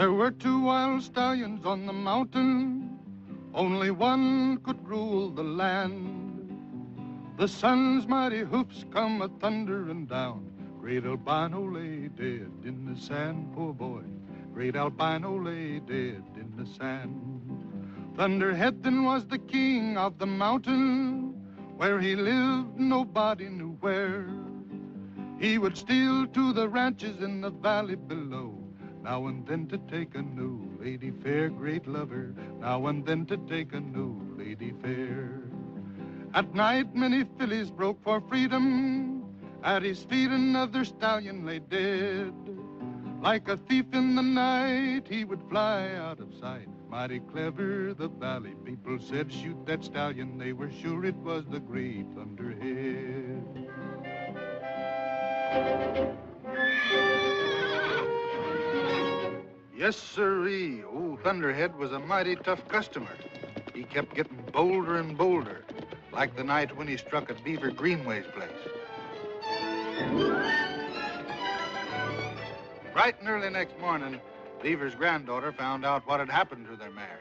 There were two wild stallions on the mountain. Only one could rule the land. The sun's mighty hoofs come a-thundering down. Great albino lay dead in the sand, poor boy. Great albino lay dead in the sand. Thunderhead then was the king of the mountain. Where he lived, nobody knew where. He would steal to the ranches in the valley below. Now and then to take a new lady fair, great lover. Now and then to take a new lady fair. At night, many fillies broke for freedom. At his feet, another stallion lay dead. Like a thief in the night, he would fly out of sight. Mighty clever, the valley people said. Shoot that stallion, they were sure it was the great Thunderhead. Yes, sirree. Old Thunderhead was a mighty tough customer. He kept getting bolder and bolder, like the night when he struck at Beaver Greenway's place. Bright and early next morning, Beaver's granddaughter found out what had happened to their mare.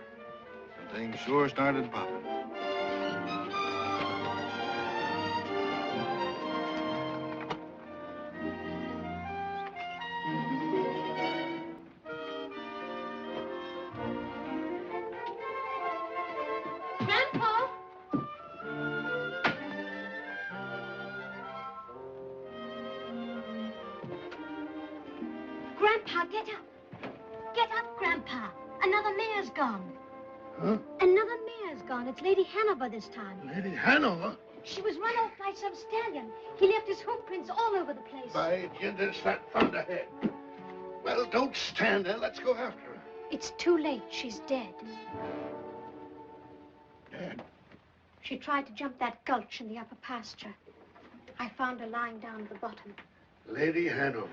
And things sure started popping. Grandpa, get up. Get up, Grandpa. Another mare's gone. Huh? Another mare's gone. It's Lady Hanover this time. Lady Hanover? She was run off by some stallion. He left his hoof prints all over the place. By goodness, that Thunderhead. Well, don't stand there. Let's go after her. It's too late. She's dead. Dead? She tried to jump that gulch in the upper pasture. I found her lying down at the bottom. Lady Hanover.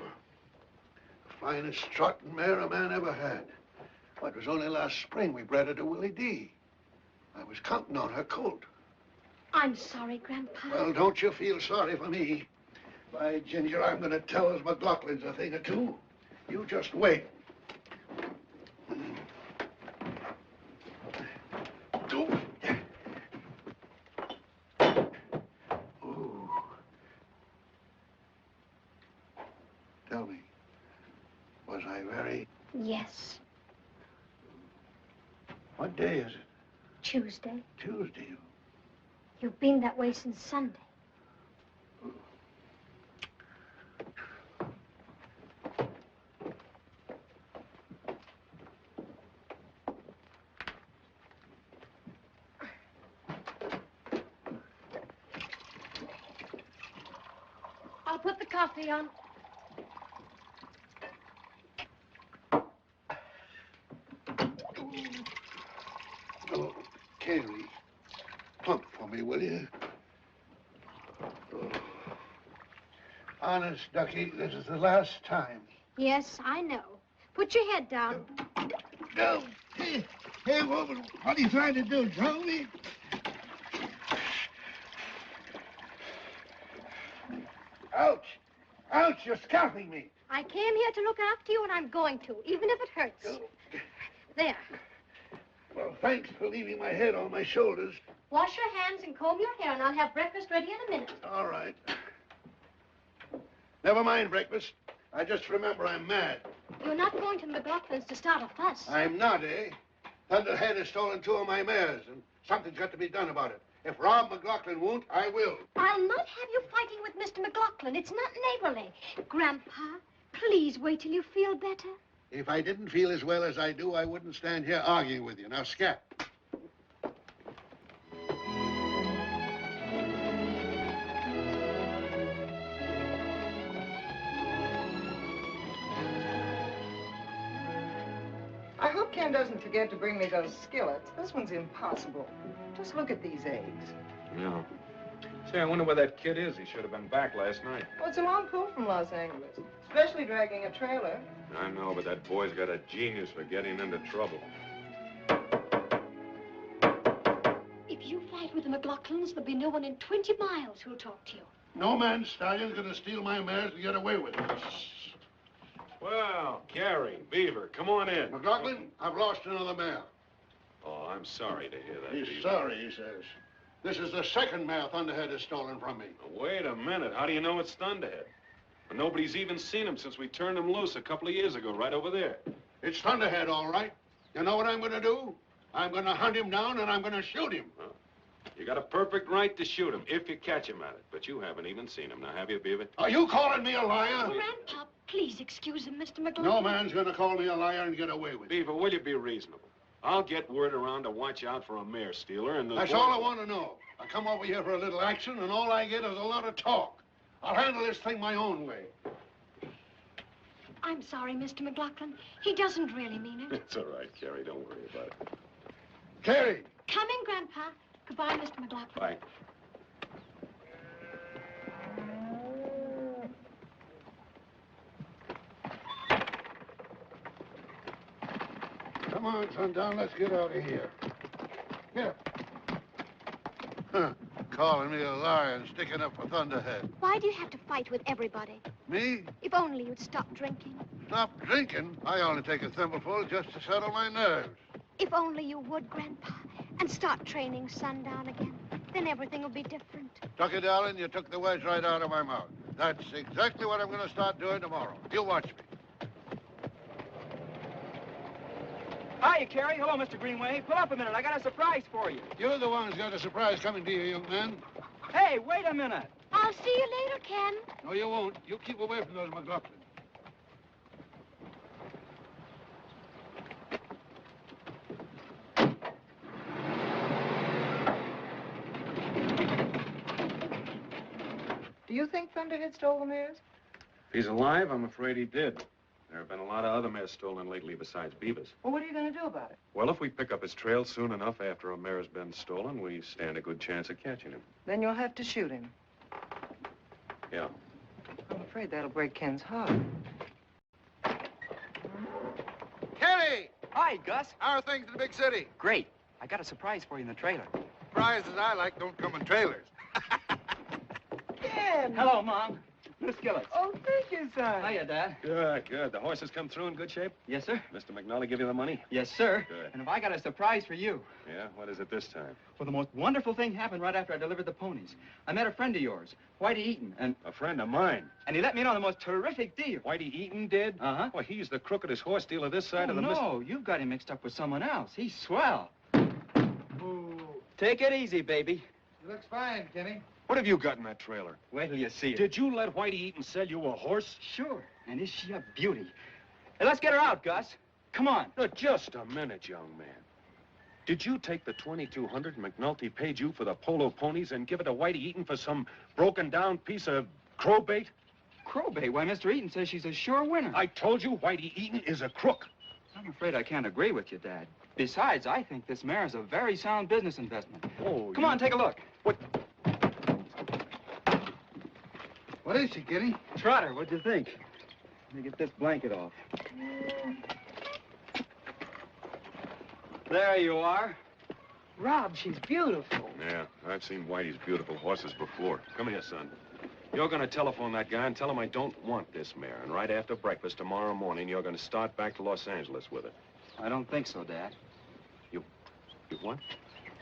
The finest trotting mare a man ever had. Well, it was only last spring we bred her to Willie D. I was counting on her colt. I'm sorry, Grandpa. Well, don't you feel sorry for me. By Ginger, I'm going to tell us McLaughlin's a thing or two. You just wait. Ooh. Tell me, was I very... Yes. What day is it? Tuesday. Tuesday. You've been that way since Sunday. I'll put the coffee on. Oh, Carey, plump for me, will you? Oh. Honest, Ducky, this is the last time. Yes, I know. Put your head down. No. Hey, woman, what are you trying to do, drown me? Ouch! Ouch, you're scalping me. I came here to look after you, and I'm going to, even if it hurts. Oh. There. Well, thanks for leaving my head on my shoulders. Wash your hands and comb your hair, and I'll have breakfast ready in a minute. All right. Never mind breakfast. I just remember I'm mad. You're not going to McLaughlin's to start a fuss. I'm not, eh? Thunderhead has stolen 2 of my mares, and something's got to be done about it. If Rob McLaughlin won't, I will. I'll not have you fighting with Mr. McLaughlin. It's not neighborly. Grandpa, please wait till you feel better. If I didn't feel as well as I do, I wouldn't stand here arguing with you. Now, scat. I hope Ken doesn't forget to bring me those skillets. This one's impossible. Just look at these eggs. No. Say, I wonder where that kid is. He should have been back last night. Well, it's a long pull from Los Angeles, especially dragging a trailer. I know, but that boy's got a genius for getting into trouble. If you fight with the McLaughlins, there'll be no one in 20 miles who'll talk to you. No man stallion's gonna steal my mares and get away with it. Well, Carey, Beaver, come on in. McLaughlin, I've lost another mare. Oh, I'm sorry to hear that, He's Beaver. sorry, he says. This is the second mare Thunderhead has stolen from me. Wait a minute. How do you know it's Thunderhead? Well, nobody's even seen him since we turned him loose a couple of years ago, right over there. It's Thunderhead, all right. You know what I'm going to do? I'm going to hunt him down and I'm going to shoot him. Well, you got a perfect right to shoot him if you catch him at it. But you haven't even seen him. Now, have you, Beaver? Are you calling me a liar? Grandpa, please excuse him, Mr. McLaughlin. No man's going to call me a liar and get away with it. Beaver, will you be reasonable? I'll get word around to watch out for a mare stealer and... That's all I want to know. I come over here for a little action and all I get is a lot of talk. I'll handle this thing my own way. I'm sorry, Mr. McLaughlin. He doesn't really mean it. It's all right, Carey. Don't worry about it. Carey! Come in, Grandpa. Goodbye, Mr. McLaughlin. Bye. Come on, Sundown, let's get out of here. Here. Huh. Calling me a liar and sticking up for Thunderhead. Why do you have to fight with everybody? Me? If only you'd stop drinking. Stop drinking? I only take a thimbleful just to settle my nerves. If only you would, Grandpa, and start training Sundown again. Then everything will be different. Tucky, darling, you took the words right out of my mouth. That's exactly what I'm going to start doing tomorrow. You watch me. Hiya, Carey. Hello, Mr. Greenway. Pull up a minute. I got a surprise for you. You're the one who's got a surprise coming to you, young man. Hey, wait a minute. I'll see you later, Ken. No, you won't. You keep away from those McLaughlin. Do you think Thunderhead stole the mares? If he's alive, I'm afraid he did. There have been a lot of other mares stolen lately besides Beaver's. Well, what are you going to do about it? Well, if we pick up his trail soon enough after a mare has been stolen, we stand a good chance of catching him. Then you'll have to shoot him. Yeah. I'm afraid that'll break Ken's heart. Kenny! Hi, Gus. How are things in the big city? Great. I got a surprise for you in the trailer. Prizes I like don't come in trailers. Ken! Hello, Mom. Miss Skillets. Oh, thank you, son. Hiya, Dad. Good, good. The horses come through in good shape? Yes, sir. Mr. McNally give you the money? Yes, sir. Good. And if I got a surprise for you. Yeah? What is it this time? Well, the most wonderful thing happened right after I delivered the ponies. I met a friend of yours, Whitey Eaton, and A friend of mine. he let me know the most terrific deal. Whitey Eaton did? Uh-huh. Well, he's the crookedest horse dealer this side Oh, of the... no, you've got him mixed up with someone else. He's swell. Take it easy, baby. He looks fine, Kenny. What have you got in that trailer? Wait till you see it. Did you let Whitey Eaton sell you a horse? Sure. And is she a beauty? Hey, let's get her out, Gus. Come on. Now, just a minute, young man. Did you take the $2,200 McNulty paid you for the polo ponies and give it to Whitey Eaton for some broken-down piece of crowbait? Crowbait? Why, Mr. Eaton says she's a sure winner. I told you Whitey Eaton is a crook. I'm afraid I can't agree with you, Dad. Besides, I think this mare is a very sound business investment. Oh, Come on, take a look. What? What is she, Kenny? Trotter, what'd you think? Let me get this blanket off. There you are. Rob, she's beautiful. Yeah, I've seen Whitey's beautiful horses before. Come here, son. You're going to telephone that guy and tell him I don't want this mare. And right after breakfast tomorrow morning, you're going to start back to Los Angeles with it. I don't think so, Dad. You what?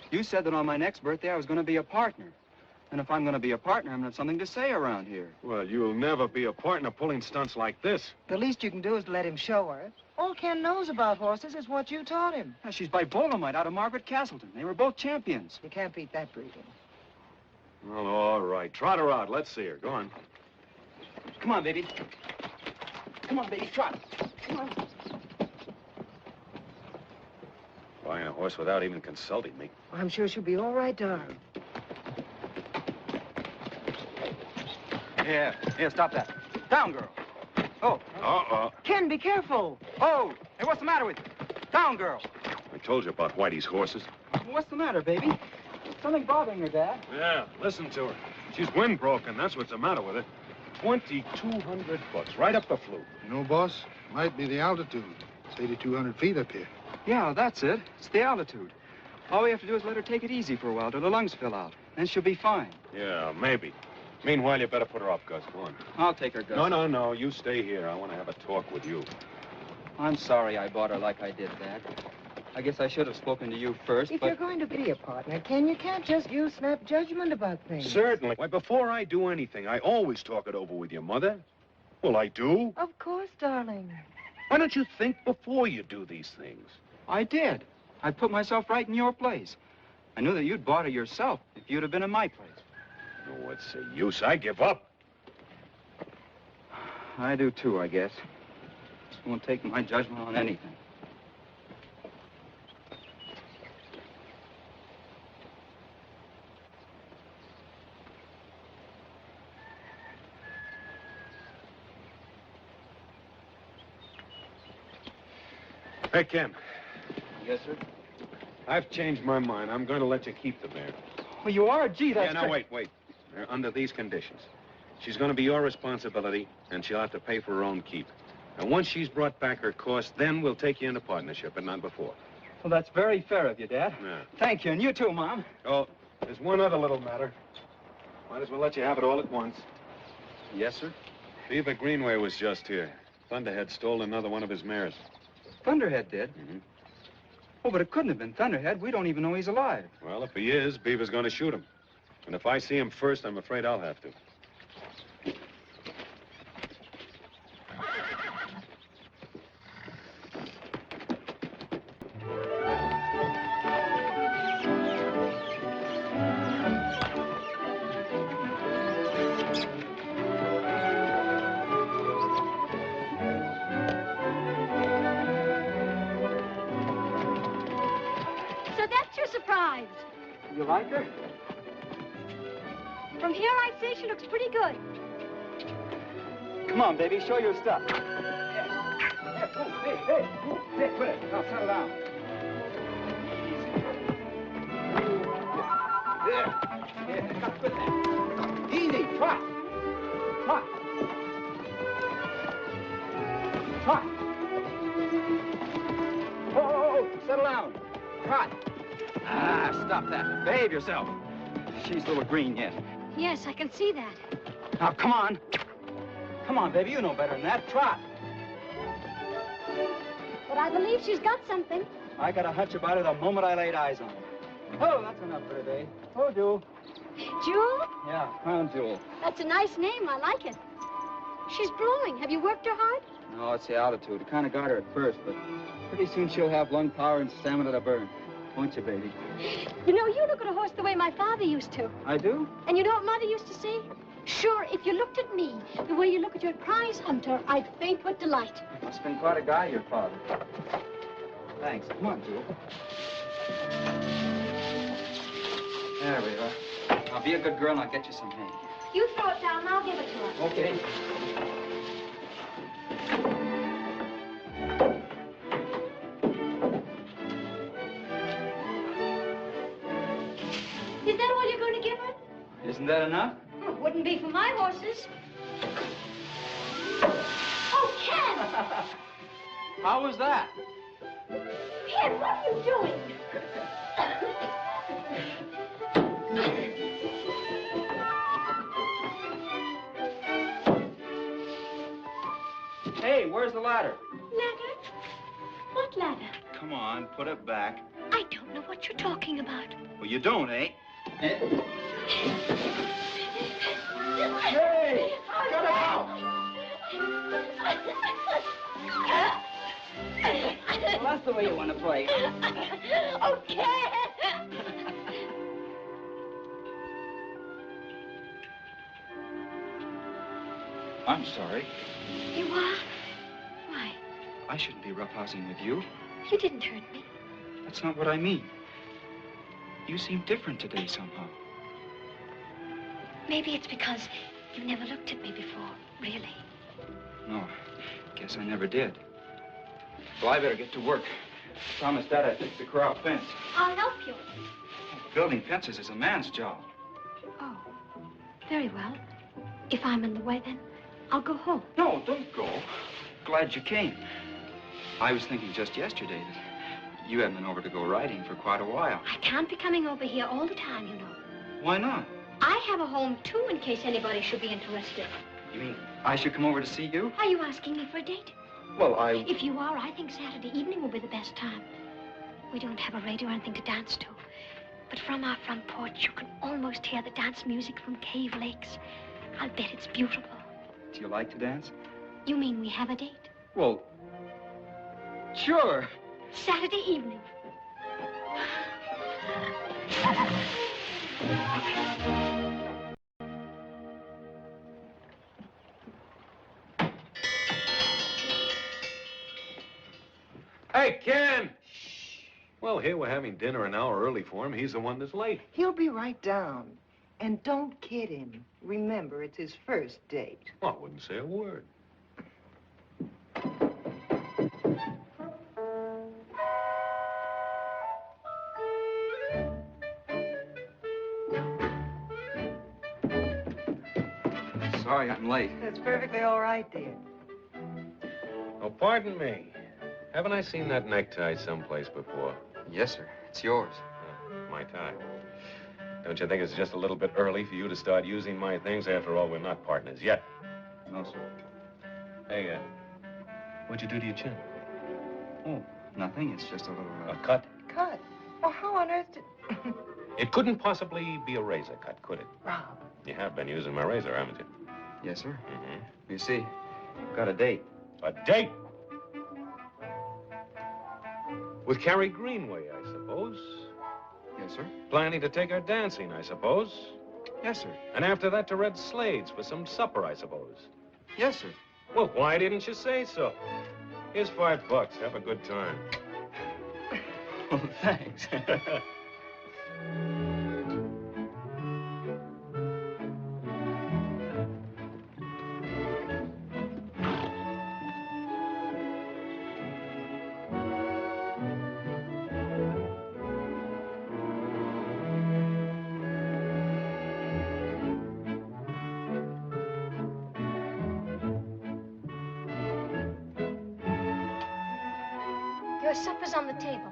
You said that on my next birthday I was going to be a partner. And if I'm going to be a partner, I'm going to have something to say around here. Well, you'll never be a partner pulling stunts like this. The least you can do is let him show her. All Ken knows about horses is what you taught him. Now, she's by Bolemite out of Margaret Castleton. They were both champions. You can't beat that breeding. Well, all right. Trot her out. Let's see her. Go on. Come on, baby. Come on, baby, trot. Come on. Buying a horse without even consulting me. I'm sure she'll be all right, darling. Yeah, stop that. Down, girl. Oh. Uh-oh. Ken, be careful. Oh, hey, what's the matter with you? Down, girl. I told you about Whitey's horses. What's the matter, baby? Something bothering her, Dad. Yeah, listen to her. She's wind-broken. That's what's the matter with her. $2,200, right up the flute. You know, boss, might be the altitude. It's 8,200 feet up here. Yeah, that's it. It's the altitude. All we have to do is let her take it easy for a while till her lungs fill out. Then she'll be fine. Yeah, maybe. Meanwhile, you better put her up, Gus. Go on. I'll take her, Gus. No. You stay here. I want to have a talk with you. I'm sorry I bought her like I did, Dad. I guess I should have spoken to you first, If but... you're going to be a partner, Ken, you can't just use snap judgment about things. Certainly. Why, before I do anything, I always talk it over with your mother. Well, I do. Of course, darling. Why don't you think before you do these things? I did. I put myself right in your place. I knew that you'd bought her yourself if you'd have been in my place. Oh, what's the use? I give up. I do, too, I guess. Just won't take my judgment on anything. Hey, Ken. Yes, sir? I've changed my mind. I'm going to let you keep the mare. Well, you are? Gee, that's Yeah, now, wait. Under these conditions. She's going to be your responsibility, and she'll have to pay for her own keep. And once she's brought back her cost, then we'll take you into partnership, but not before. Well, that's very fair of you, Dad. Yeah. Thank you, and you too, Mom. Oh, there's one other little matter. Might as well let you have it all at once. Yes, sir? Beaver Greenway was just here. Thunderhead stole another one of his mares. Thunderhead did? Mm-hmm. Oh, but it couldn't have been Thunderhead. We don't even know he's alive. Well, if he is, Beaver's going to shoot him. And if I see him first, I'm afraid I'll have to. Surprise. You like her? From here, I'd say she looks pretty good. Come on, baby, show your stuff. Hey, quit it. Now, settle down. Easy. Quit there. Easy, trot. Oh, settle down. Trot. Stop that. Behave yourself. She's a little green yet. Yes, I can see that. Now, come on. Come on, baby, you know better than that. Trot. But I believe she's got something. I got a hunch about her the moment I laid eyes on her. Oh, that's enough for today. Oh, Jewel. Jewel? Yeah, Crown Jewel. That's a nice name. I like it. She's blowing. Have you worked her hard? No, it's the altitude. It kind of got her at first, but pretty soon she'll have lung power and stamina to burn. Won't you, baby? You know, you look at a horse the way my father used to. I do? And you know what Mother used to say? Sure, if you looked at me the way you look at your prize hunter, I'd faint with delight. Must have been quite a guy, your father. Thanks. Come on, Jewel. There we are. Now, be a good girl and I'll get you some hay. You throw it down and I'll give it to her. Okay. Is that all you're going to give her? Isn't that enough? Oh, it wouldn't be for my horses. Oh, Ken! How was that? Ken, what are you doing? Hey, where's the ladder? Ladder? What ladder? Come on, put it back. I don't know what you're talking about. Well, you don't, eh? Hey! Cut it out! Well, that's the way you want to play. Okay. I'm sorry. You are? Why? I shouldn't be roughhousing with you. You didn't hurt me. That's not what I mean. You seem different today somehow. Maybe it's because you never looked at me before, really. No, guess I never did. Well, I better get to work. Promised Dad I'd fix the corral fence. I'll help you. Building fences is a man's job. Oh, very well. If I'm in the way, then I'll go home. No, don't go. Glad you came. I was thinking just yesterday that you hadn't been over to go riding for quite a while. I can't be coming over here all the time, you know. Why not? I have a home, too, in case anybody should be interested. You mean I should come over to see you? Are you asking me for a date? Well, If you are, I think Saturday evening will be the best time. We don't have a radio or anything to dance to. But from our front porch, you can almost hear the dance music from Cave Lakes. I'll bet it's beautiful. Do you like to dance? You mean we have a date? Well, sure. Saturday evening. Hey, Ken! Well, here we're having dinner an hour early for him. He's the one that's late. He'll be right down. And don't kid him. Remember, it's his first date. Well, I wouldn't say a word. Sorry I'm late. That's perfectly all right, dear. Oh, pardon me. Haven't I seen that necktie someplace before? Yes, sir. It's yours. Oh, my tie. Don't you think it's just a little bit early for you to start using my things? After all, we're not partners yet. No, sir. Hey, what'd you do to your chin? Oh, nothing. It's just a little... A cut? Cut? Oh, how on earth did... It couldn't possibly be a razor cut, could it? Rob. You have been using my razor, haven't you? Yes, sir. Mm-hmm. You see, I've got a date. A date? With Carey Greenway, I suppose. Yes, sir. Planning to take her dancing, I suppose. Yes, sir. And after that to Red Slade's for some supper, I suppose. Yes, sir. Well, why didn't you say so? Here's $5. Have a good time. Well, thanks. Your supper's on the table.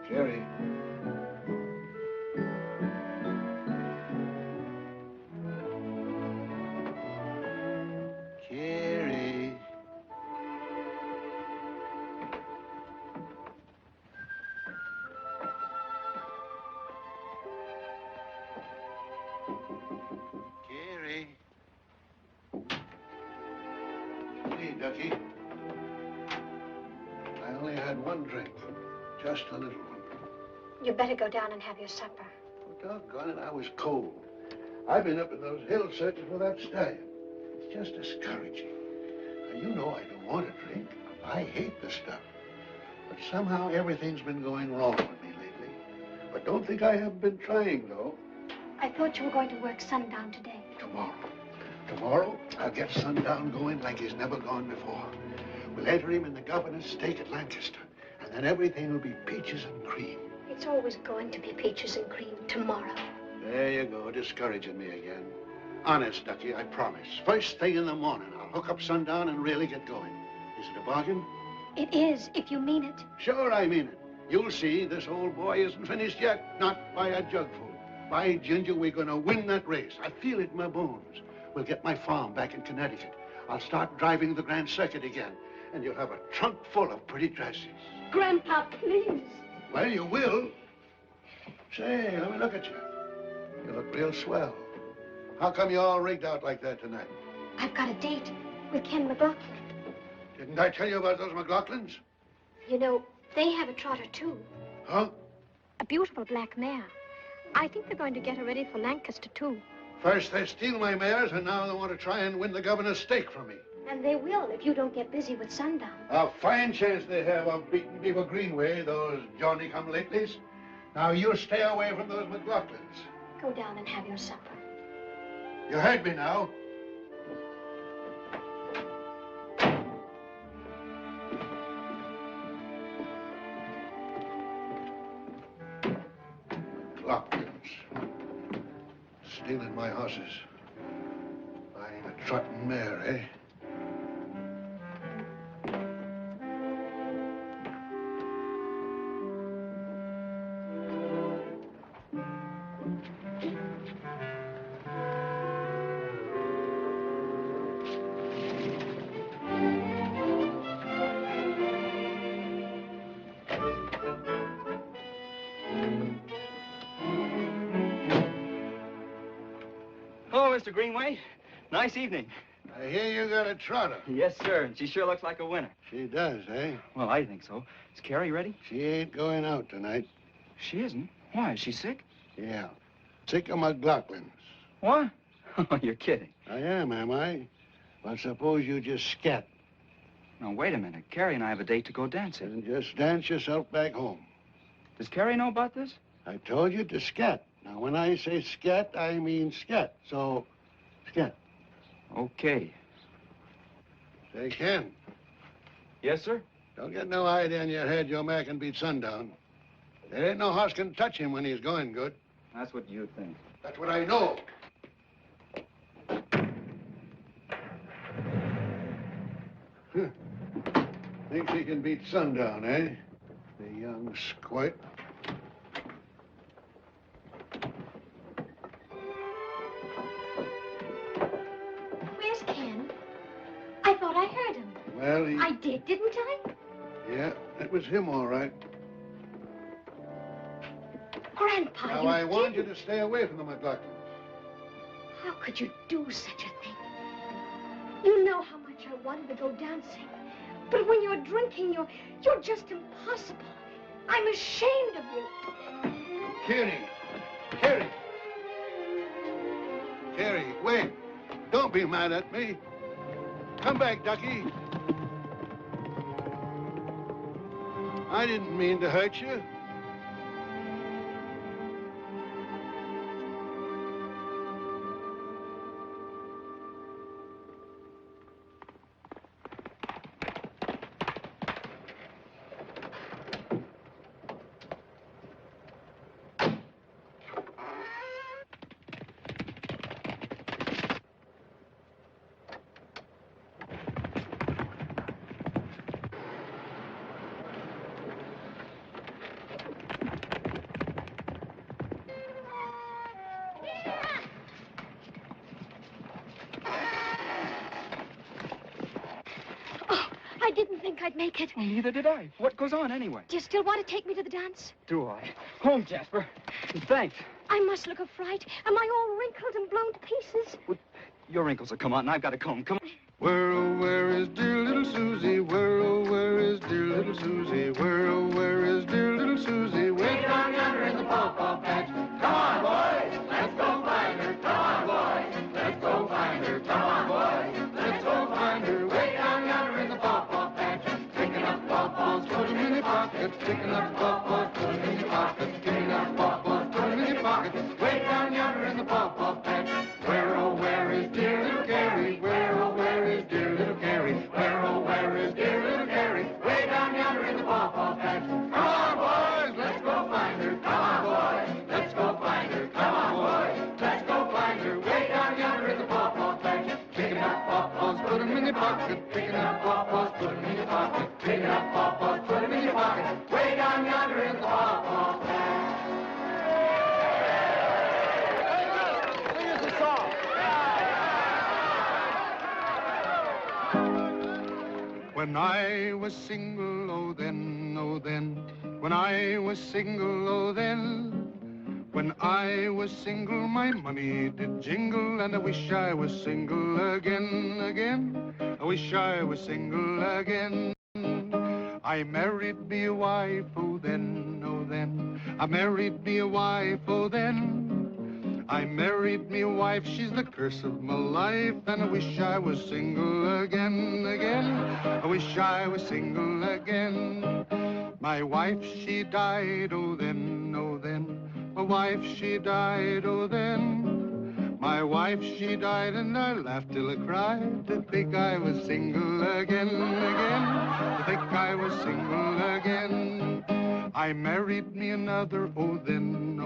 Carey. Carey. Carey. Hey, Ducky. I only had one drink. Just a little one. You better go down and have your supper. Oh, doggone it, I was cold. I've been up in those hills searching for that stallion. It's just discouraging. Now, you know I don't want to drink. I hate the stuff. But somehow everything's been going wrong with me lately. But don't think I haven't been trying, though. I thought you were going to work sundown today. Tomorrow. Tomorrow, I'll get Sundown going like he's never gone before. We'll enter him in the governor's stake at Lancaster. And then everything will be peaches and cream. It's always going to be peaches and cream tomorrow. There you go, discouraging me again. Honest, Ducky, I promise. First thing in the morning, I'll hook up Sundown and really get going. Is it a bargain? It is, if you mean it. Sure, I mean it. You'll see, this old boy isn't finished yet. Not by a jugful. By Ginger, we're gonna win that race. I feel it in my bones. We'll get my farm back in Connecticut. I'll start driving the Grand Circuit again. And you'll have a trunk full of pretty dresses. Grandpa, please. Well, you will. Say, let me look at you. You look real swell. How come you all rigged out like that tonight? I've got a date with Ken McLaughlin. Didn't I tell you about those McLaughlins? You know, they have a trotter, too. Huh? A beautiful black mare. I think they're going to get her ready for Lancaster, too. First they steal my mares, and now they want to try and win the governor's stake from me. And they will if you don't get busy with Sundown. A fine chance they have of beating Beaver Greenway, those Johnny-come-latelys. Now, you stay away from those McLaughlins. Go down and have your supper. You heard me now. stealing my horses. Buying a trotting mare, eh? Hello, Mr. Greenway. Nice evening. I hear you got a trotter. Yes, sir, and she sure looks like a winner. She does, eh? Well, I think so. Is Carey ready? She ain't going out tonight. She isn't? Why, is she sick? Yeah. Sick of McLaughlin's. What? Oh, you're kidding. I am I? Well, suppose you just scat. Now, wait a minute. Carey and I have a date to go dancing. And just dance yourself back home. Does Carey know about this? I told you to scat. Now, when I say scat, I mean scat. So, scat. Okay. Say, Ken, Yes, sir? don't get no idea in your head your mare can beat sundown. There ain't no horse can touch him when he's going good. That's what you think. That's what I know. Thinks he can beat sundown, eh? The young squirt. Where's Ken? I thought I heard him. Well, he... I did, didn't I? Yeah, it was him, all right. Grandpa, Now, you I want you didn't. to stay away from the McLaughlins. How could you do such a thing? You know how much I wanted to go dancing. But when you're drinking, you're just impossible. I'm ashamed of you. Carey! Carey! Carey, wait. Don't be mad at me. Come back, Ducky. I didn't mean to hurt you. I didn't think I'd make it. Well, neither did I. What goes on anyway? Do you still want to take me to the dance? Do I? Home, Jasper. Thanks. I must look a fright. Am I all wrinkled and blown to pieces? Well, your wrinkles will come out, and I've got a comb. Come on. Where, oh, where is dear little Susie? Where, oh, where is dear little Susie? Where, oh, where is dear little Susie? Way down yonder in the pawpaw patch. Come on, boys, let's go find her. Come on, boys, let's go find her. Come on, boys, let's go find her. Way down yonder in the pawpaw patch. Picking up pawpaws, put 'em in your pockets. Picking up pawpaws, put 'em in your pockets. Picking up pawpaws, put 'em in your pockets. Way down yonder in the pawpaw patch. Where, oh, where is dear little Carey? Where, oh, where is dear little Carey? Where, oh, where is dear little Carey? Way down yonder in the pawpaw patch. Come on, boys, let's go find her. Come on, boys, let's go find her. Come on, boys, let's go find her. Way down yonder in the pawpaw patch. Picking up pawpaws, put 'em in your pocket. Picking up pawpaws, put 'em in your pocket. Picking up pawpaws, put 'em in your pocket. Way down yonder in the pawpaw patch. When I was single, oh then, when I was single, oh then, when I was single, my money did jingle, and I wish I was single again. I wish I was single again. I married me a wife, oh then, I married me a wife, oh then. I married me a wife, she's the curse of my life, and I wish I was single again. I wish I was single again. My wife, she died, oh then, my wife, she died, oh then. My wife, she died, and I laughed till I cried to think I was single again. To think I was single again. I married me another, oh then,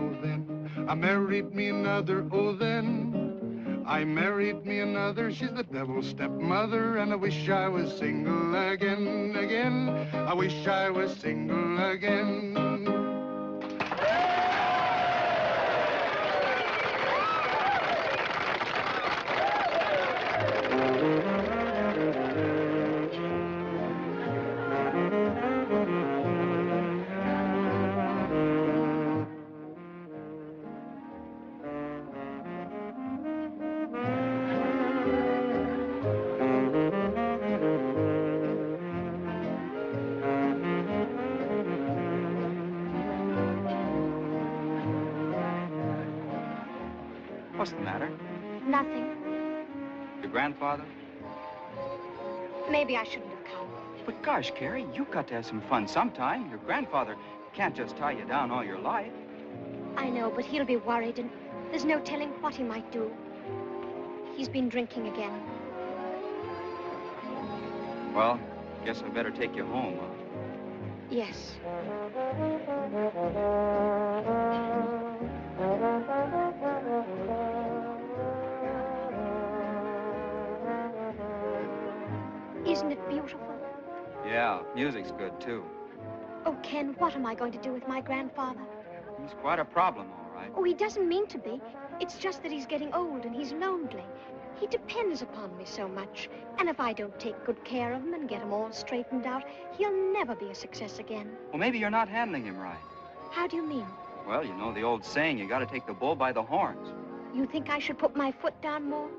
I married me another, oh then. I married me another, she's the devil's stepmother, and I wish I was single again, again. I wish I was single again. What's the matter? Nothing. Your grandfather? Maybe I shouldn't have come. But gosh, Carey, you've got to have some fun sometime. Your grandfather can't just tie you down all your life. I know, but he'll be worried, and there's no telling what he might do. He's been drinking again. Well, guess I better take you home, huh? Yes. Isn't it beautiful? Yeah, music's good, too. Oh, Ken, what am I going to do with my grandfather? He's quite a problem, all right. Oh, he doesn't mean to be. It's just that he's getting old and he's lonely. He depends upon me so much. And if I don't take good care of him and get him all straightened out, he'll never be a success again. Well, maybe you're not handling him right. How do you mean? Well, you know the old saying, you gotta take the bull by the horns. You think I should put my foot down more?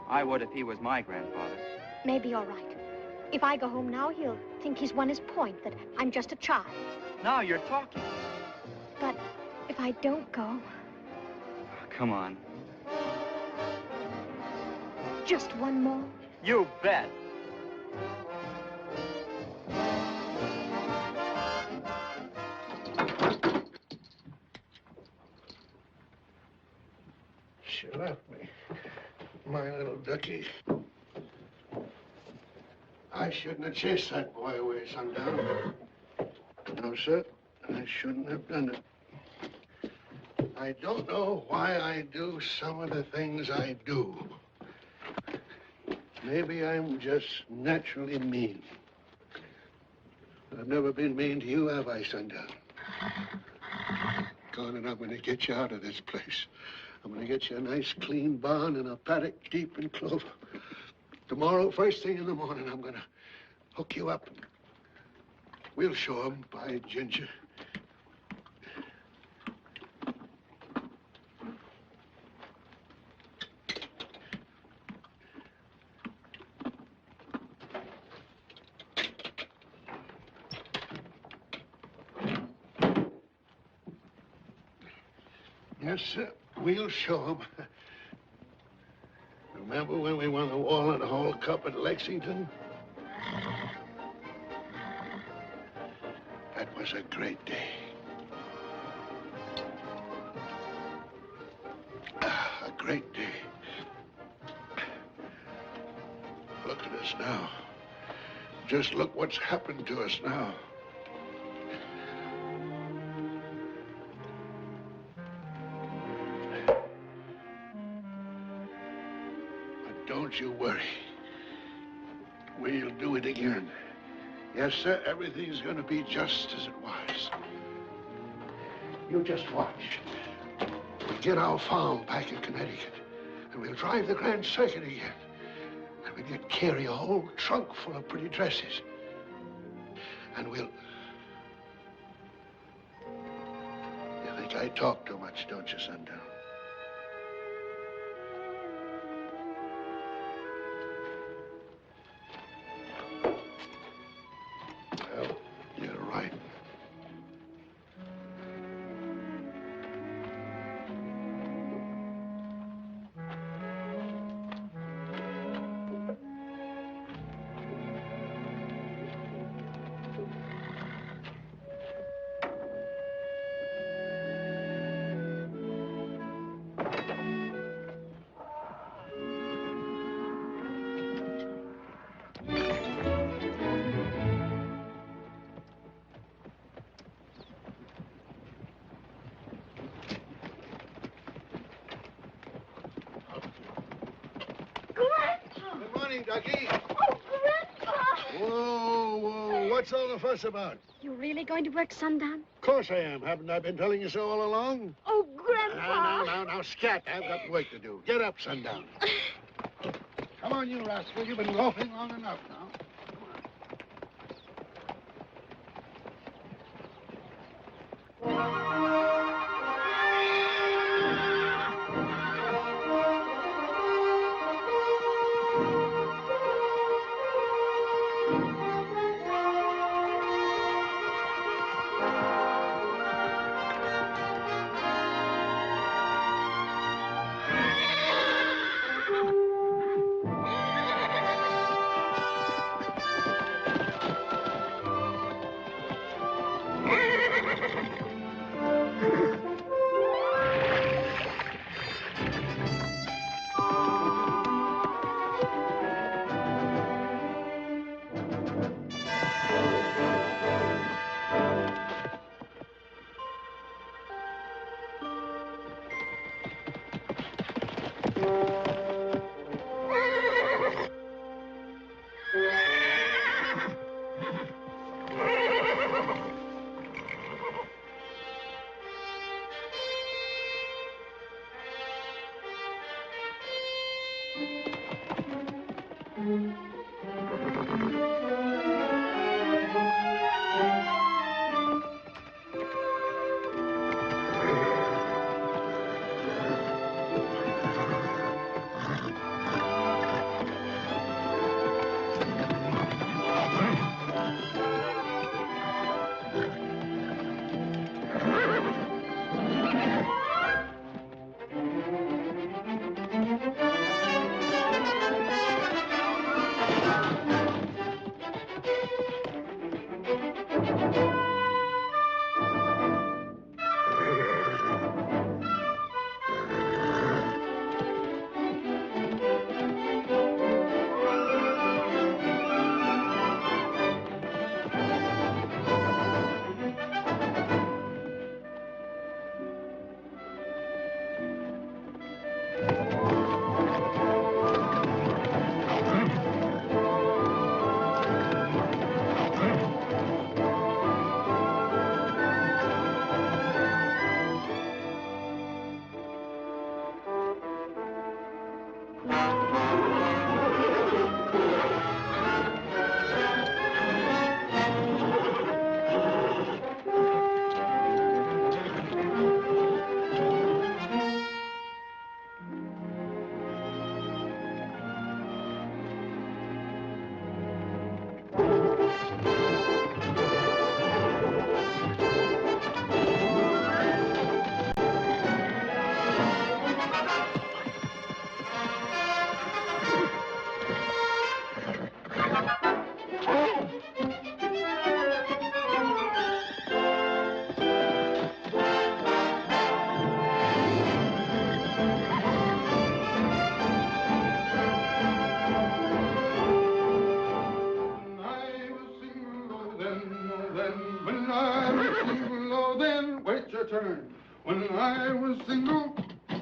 I would if he was my grandfather. Maybe you're right. If I go home now, he'll think he's won his point, that I'm just a child. Now you're talking. But if I don't go... Come on. Just one more? You bet. She left me, my little ducky. I shouldn't have chased that boy away sundown. No, sir, I shouldn't have done it. I don't know why I do some of the things I do. Maybe I'm just naturally mean. I've never been mean to you, have I, sundown? Gone, and I'm going to get you out of this place. I'm going to get you a nice, clean barn and a paddock deep in clover. Tomorrow, first thing in the morning, I'm going to hook you up. We'll show 'em, by ginger. Yes, sir. We'll show 'em. Remember when we won the Walnut Hall Cup at Lexington? That was a great day. A great day. Look at us now. Just look what's happened to us now. Don't you worry. We'll do it again. Yes, sir, everything's going to be just as it was. You just watch. We'll get our farm back in Connecticut, and we'll drive the Grand Circuit again. And we'll get Carey a whole trunk full of pretty dresses. And we'll... You think I talk too much, don't you, sundown? Well, you're right. Ducky. Oh, Grandpa! Whoa, whoa. What's all the fuss about? You really going to work sundown? Of course I am. Haven't I been telling you so all along? Oh, Grandpa! Now, scat. I've got work to do. Get up, sundown. Come on, you rascal. You've been loafing long enough now. Turn. When I was single.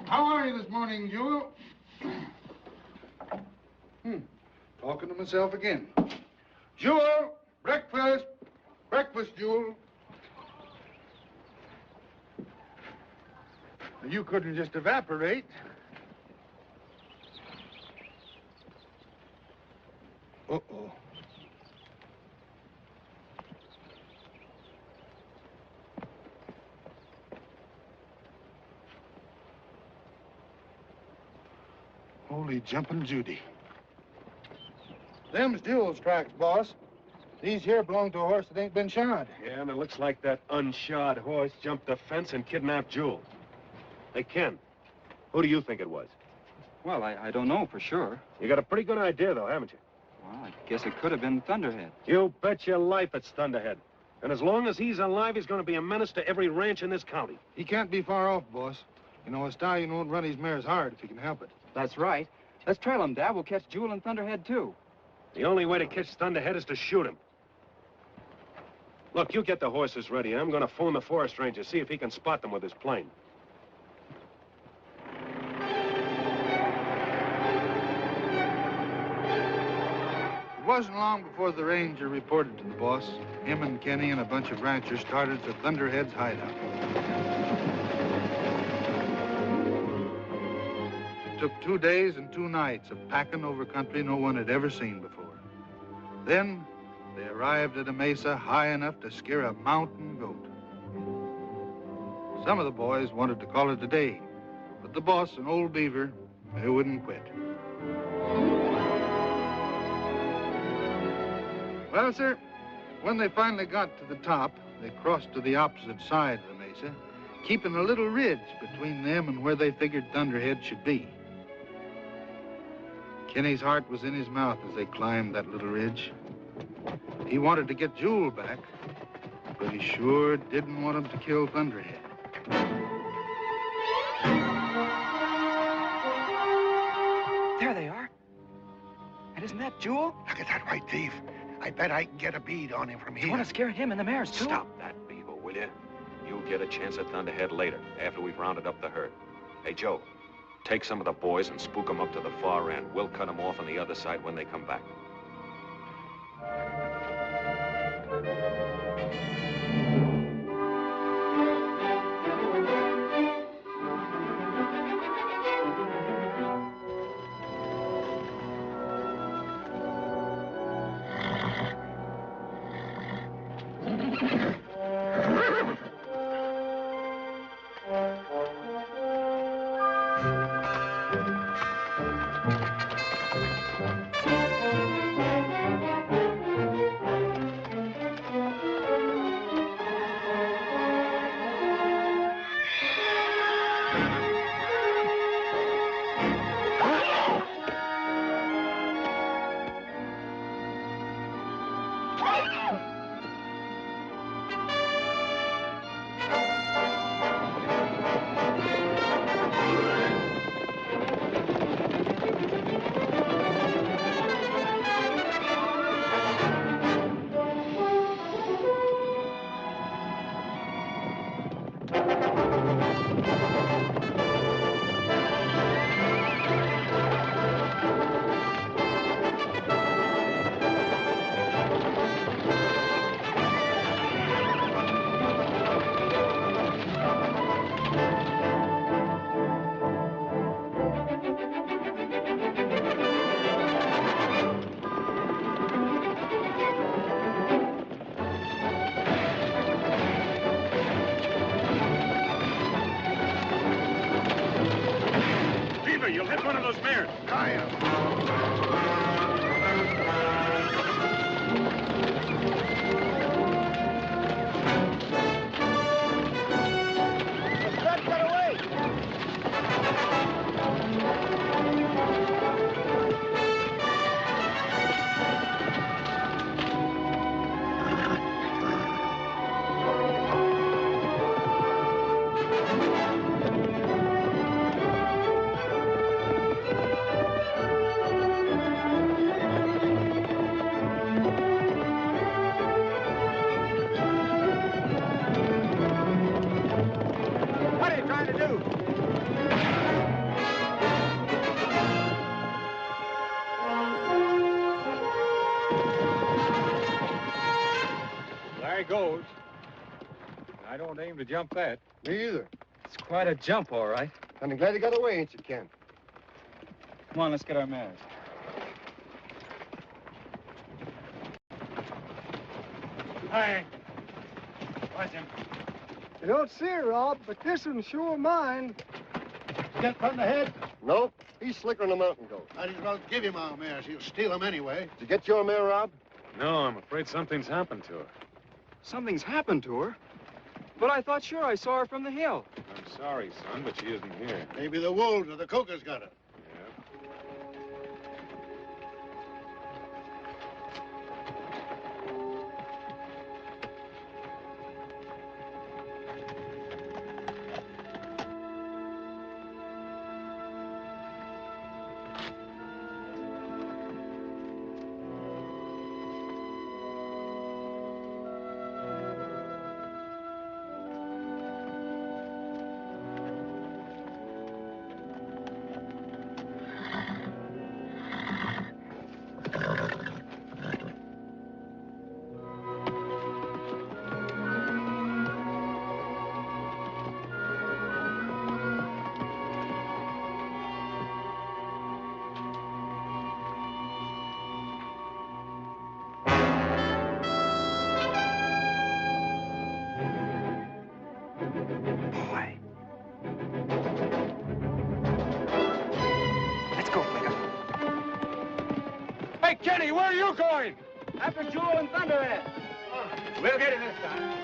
How are you this morning, Jewel? Talking to myself again. Jewel, breakfast. Breakfast, Jewel. You couldn't just evaporate. Uh-oh. Holy jumping Judy. Them's Jewel's tracks, boss. These here belong to a horse that ain't been shod. Yeah, and it looks like that unshod horse jumped the fence and kidnapped Jewel. Hey, Ken, who do you think it was? Well, I don't know for sure. You got a pretty good idea, though, haven't you? Well, I guess it could have been Thunderhead. You bet your life it's Thunderhead. And as long as he's alive, he's going to be a menace to every ranch in this county. He can't be far off, boss. You know, a stallion won't run his mares hard if he can help it. That's right. Let's trail him, Dad. We'll catch Jewel and Thunderhead, too. The only way to catch Thunderhead is to shoot him. Look, you get the horses ready. I'm going to phone the forest ranger, see if he can spot them with his plane. wasn't long before the ranger reported to the boss. Him and Kenny and a bunch of ranchers started for Thunderhead's hideout. It took 2 days and 2 nights of packing over country no one had ever seen before. Then they arrived at a mesa high enough to scare a mountain goat. Some of the boys wanted to call it a day, but the boss and old Beaver, they wouldn't quit. Well, sir, when they finally got to the top, they crossed to the opposite side of the mesa, keeping a little ridge between them and where they figured Thunderhead should be. Kenny's heart was in his mouth as they climbed that little ridge. He wanted to get Jewel back, but he sure didn't want him to kill Thunderhead. There they are. And isn't that Jewel? Look at that white thief. I bet I can get a bead on him from here. You want to scare him and the mares, too? Stop that, Beaver, will you? You'll get a chance at Thunderhead later, after we've rounded up the herd. Hey, Joe, take some of the boys and spook them up to the far end. We'll cut them off on the other side when they come back. You'll hit one of those mares. I am. Let's get away! Goes. I don't aim to jump that. Me either. It's quite a jump, all right. I'm glad you got away, ain't you, Ken? Come on, let's get our mares. Hi. Watch him. You don't see her, Rob, but this one's sure mine. You get Thunderhead? Nope. He's slicker than a mountain goat. Might as well give him our mares. He'll steal them anyway. Did you get your mare, Rob? No, I'm afraid something's happened to her. Something's happened to her? But I thought sure I saw her from the hill. I'm sorry, son, but she isn't here. Maybe the wolves or the cougars got her. where are you going? After Jewel and Thunderhead. We'll get it this time.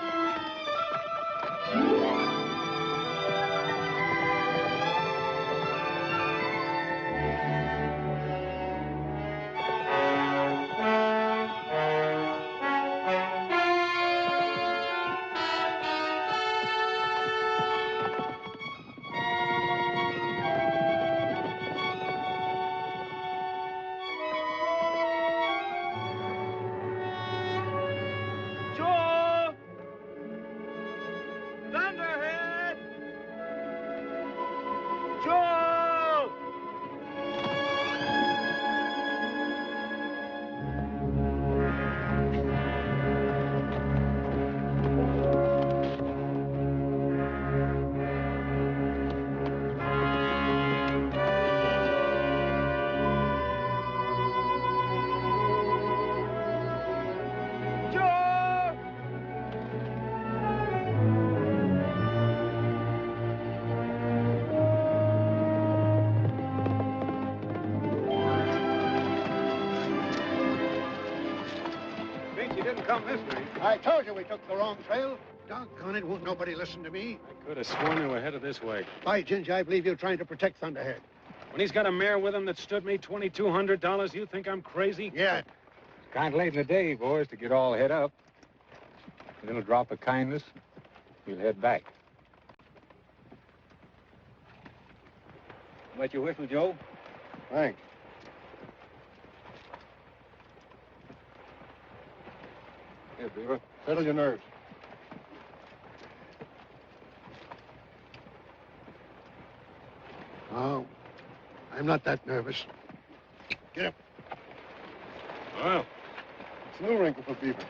I told you we took the wrong trail. Doggone it, won't nobody listen to me. I could have sworn they were headed this way. By Ginger, I believe you're trying to protect Thunderhead. When he's got a mare with him that stood me $2,200, you think I'm crazy? Yeah. It's kind of late in the day, boys, to get all head up. A little drop of kindness, we'll head back. Wet your whistle, Joe? Thanks. Here, Beaver. Settle your nerves. Oh, I'm not that nervous. Get up. Well, It's a new wrinkle for Beaver.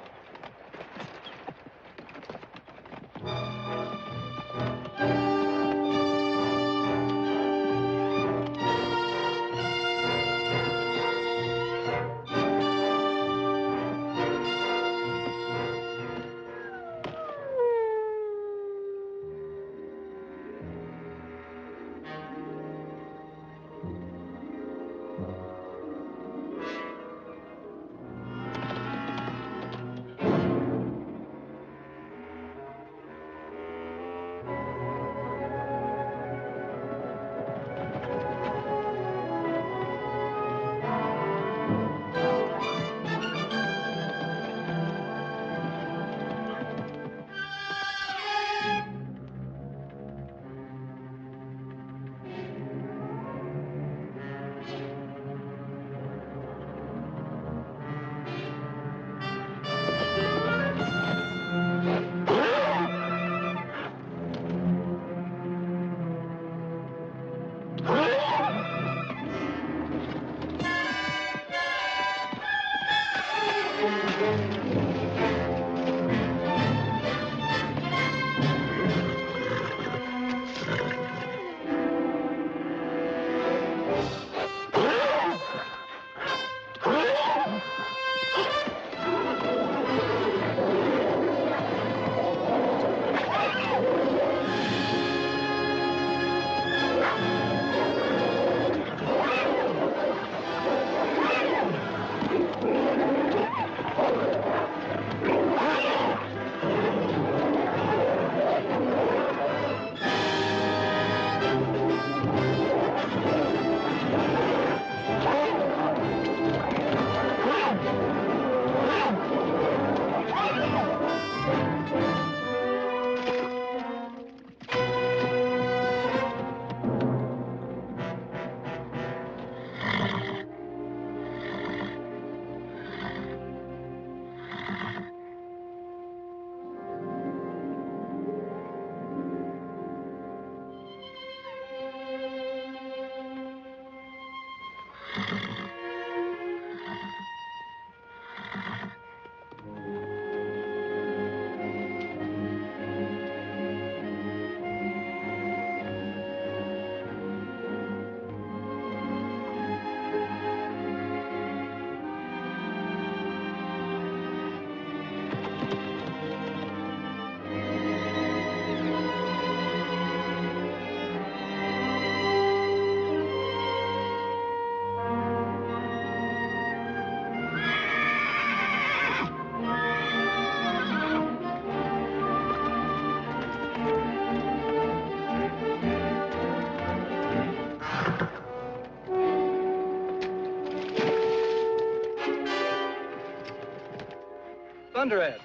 Thunderhead,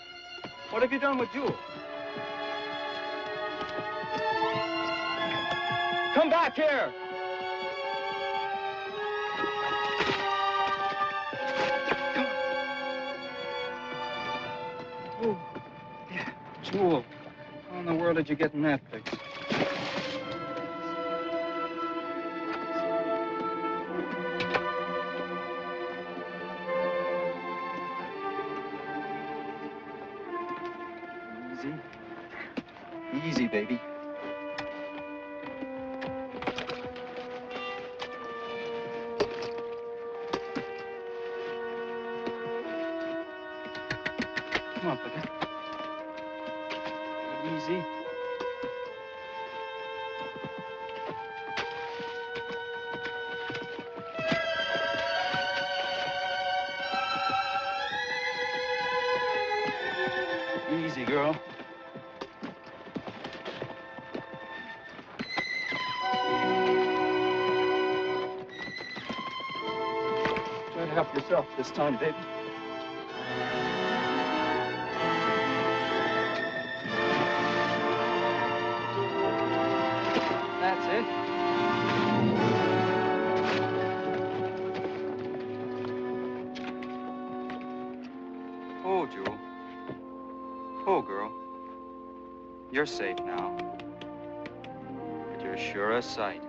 what have you done with Jewel? Come back here! Oh, yeah, Jewel. How in the world did you get in that fix? Easy. Easy, baby. Come on, Flicka. Easy. Easy, girl. Try to help yourself this time, baby. That's it. Oh, Jewel. Oh, girl. You're safe now. But you're sure a sight.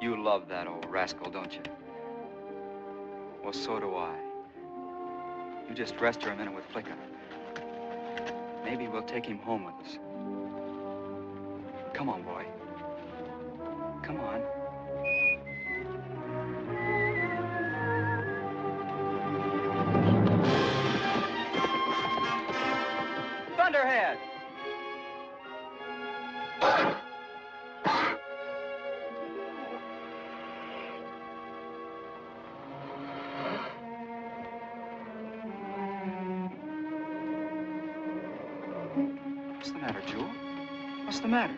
You love that old rascal, don't you? Well, so do I. You just rest her a minute with Flicka. Maybe we'll take him home with us. Come on, boy. Come on. Thunderhead! What's the matter, Jewel? What's the matter?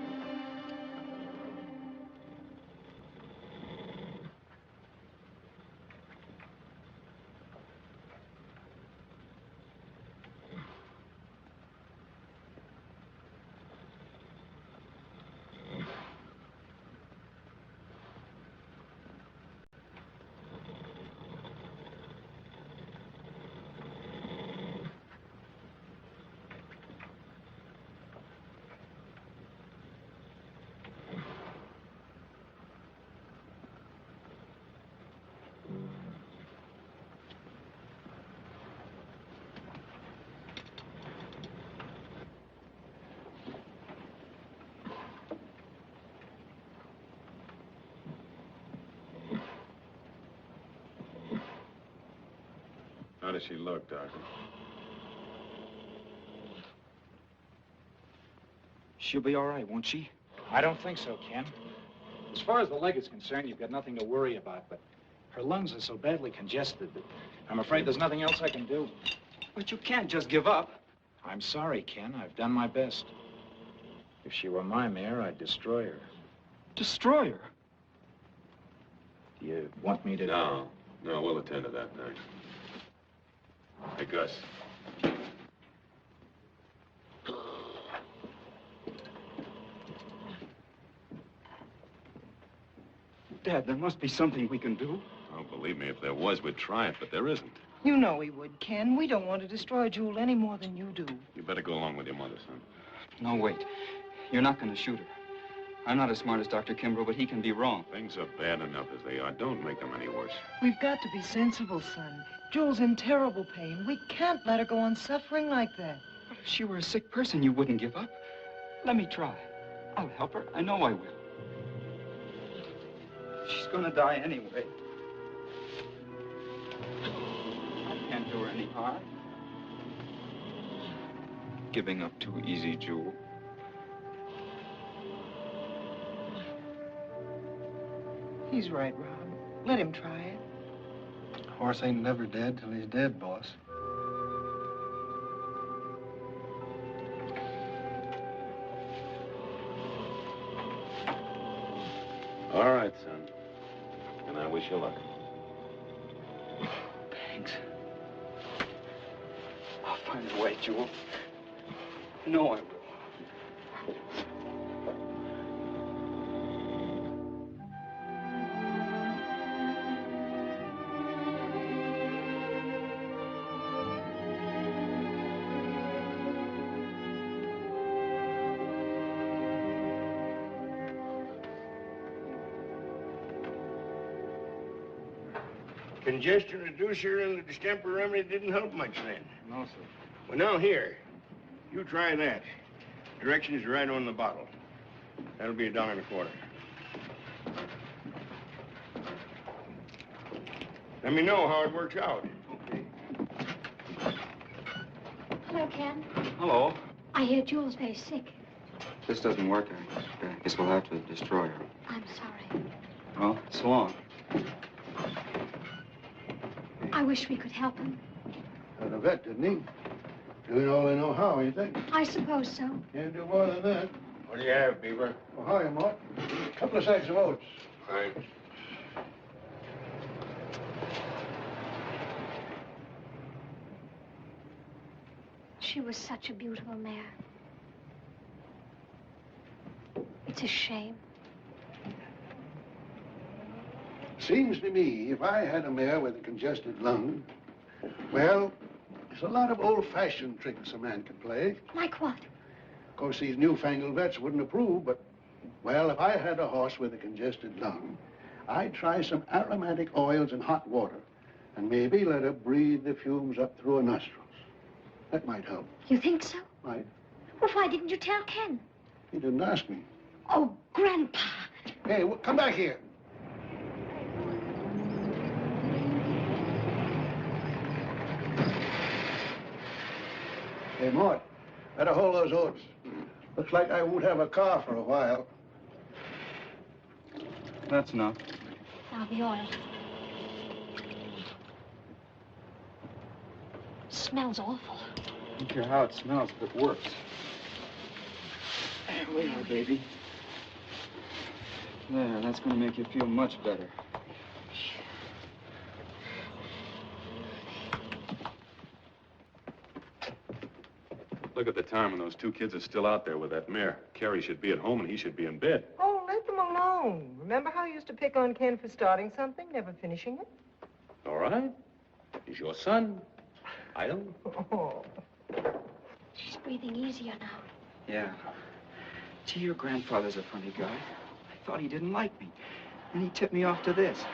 How does she look, Doctor? She'll be all right, won't she? I don't think so, Ken. As far as the leg is concerned, you've got nothing to worry about, but her lungs are so badly congested that I'm afraid there's nothing else I can do. But you can't just give up. I'm sorry, Ken. I've done my best. If she were my mare, I'd destroy her. Destroy her? Do you want me to... No, we'll attend to that next. Hey, Gus. Dad, there must be something we can do. Oh, believe me, if there was, we'd try it, but there isn't. You know we would, Ken. We don't want to destroy Jewel any more than you do. You better go along with your mother, son. No, wait. You're not going to shoot her. I'm not as smart as Dr. Kimbrough, but he can be wrong. Things are bad enough as they are. Don't make them any worse. We've got to be sensible, son. Jewel's in terrible pain. We can't let her go on suffering like that. But if she were a sick person, you wouldn't give up. Let me try. I'll help her. I know I will. She's gonna die anyway. I can't do her any harm. Giving up too easy, Jewel. He's right, Rob. Let him try it. Horse ain't never dead till he's dead, boss. All right, son. And I wish you luck. Thanks. I'll find a way, Jewel. No, I will. Congestion reducer and the distemper remedy didn't help much then. No, sir. Well, now here, you try that. Directions are right on the bottle. That'll be $1.25. Let me know how it works out. Okay. Hello, Ken. Hello. I hear Jewel's very sick. If this doesn't work, I guess we'll have to destroy her. I'm sorry. Well, so long. I wish we could help him. Got a vet, didn't he? Doing all they know how, ain't they? I suppose so. Can't do more than that. What do you have, Beaver? Oh, hiya, Mort. A couple of sacks of oats. Right. She was such a beautiful mare. It's a shame. Seems to me, if I had a mare with a congested lung, well, there's a lot of old-fashioned tricks a man can play. Like what? Of course, these newfangled vets wouldn't approve, but, well, if I had a horse with a congested lung, I'd try some aromatic oils in hot water and maybe let her breathe the fumes up through her nostrils. That might help. You think so? Might. Well, why didn't you tell Ken? He didn't ask me. Oh, Grandpa. Hey, come back here. Hey, Mort, better hold those oats. Looks like I won't have a car for a while. That's enough. Now the oil. Smells awful. I don't care how it smells if it works. There we are, baby. There, that's going to make you feel much better. Look at the time when those two kids are still out there with that mare. Carey should be at home and he should be in bed. Oh, let them alone. Remember how you used to pick on Ken for starting something, never finishing it? All right. He's your son. I don't. Oh. She's breathing easier now. Yeah. Gee, your grandfather's a funny guy. I thought he didn't like me. And he tipped me off to this.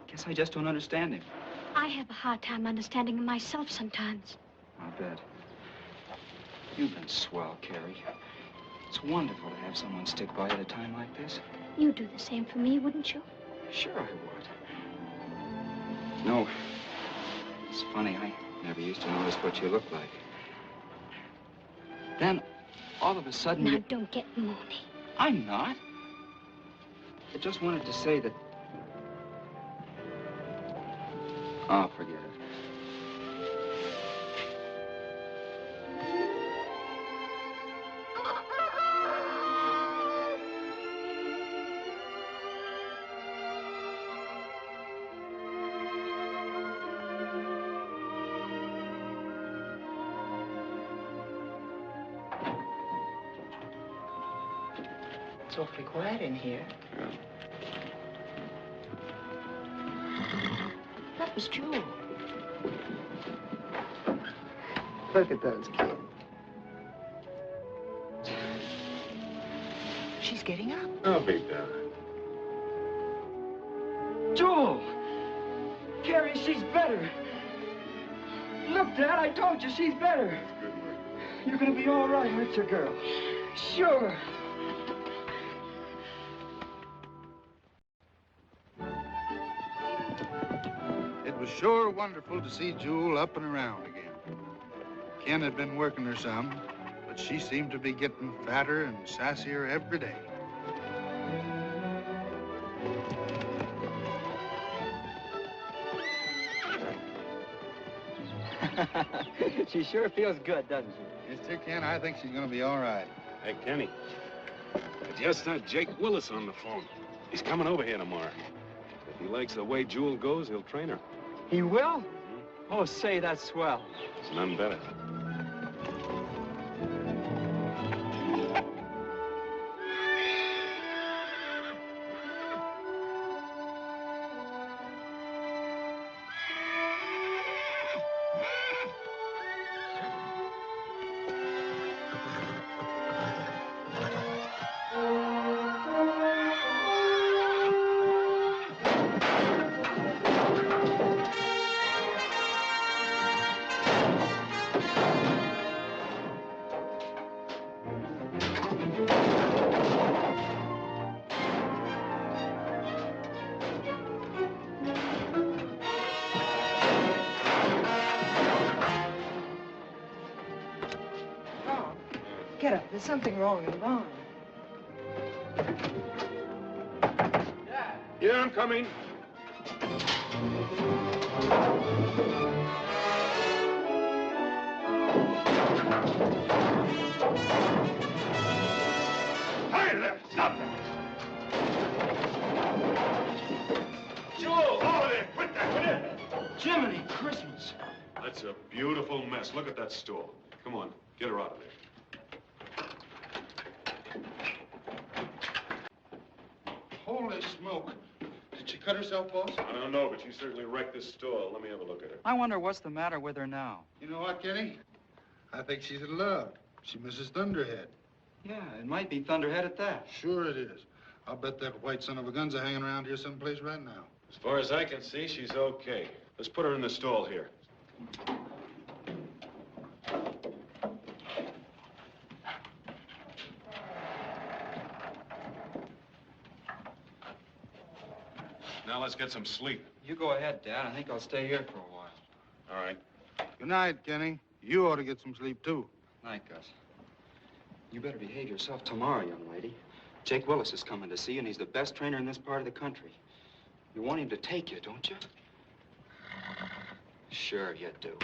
Guess I just don't understand him. I have a hard time understanding him myself sometimes. I bet. You've been swell, Carey. It's wonderful to have someone stick by at a time like this. You'd do the same for me, wouldn't you? Sure I would. No. It's funny, I never used to notice what you looked like. Then, all of a sudden... Now, don't get moody. I'm not. I just wanted to say that... Oh, forget it. It's awfully quiet in here. Yeah. That was Jewel. Look at those kids. She's getting up. I'll be down. Jewel! Carey, she's better. Look, Dad, I told you she's better. Good work. You're gonna be all right, aren't you, girl? Sure. It was sure wonderful to see Jewel up and around again. Ken had been working her some, but she seemed to be getting fatter and sassier every day. She sure feels good, doesn't she? Yes, sir, Ken, I think she's gonna be all right. Hey, Kenny. I just heard Jake Willis on the phone. He's coming over here tomorrow. If he likes the way Jewel goes, he'll train her. He will? Oh, say, that's swell. It's none better. Get up. There's something wrong in the barn. Yeah, I'm coming. Hi there! Stop that! Joe! Oh, there! Quit that! Quit it! Jiminy Christmas. That's a beautiful mess. Look at that store. Come on, get her out of there. Holy smoke. Did she cut herself, boss? I don't know, but she certainly wrecked this store. Let me have a look at her. I wonder what's the matter with her now. You know what, Kenny? I think she's in love. She misses Thunderhead. Yeah, it might be Thunderhead at that. Sure it is. I'll bet that white son of a gun's hanging around here someplace right now. As far as I can see, she's okay. Let's put her in the stall here. Now let's get some sleep. You go ahead, Dad. I think I'll stay here for a while. All right. Good night, Kenny. You ought to get some sleep, too. Night, Gus. You better behave yourself tomorrow, young lady. Jake Willis is coming to see you, and he's the best trainer in this part of the country. You want him to take you, don't you? Sure you do.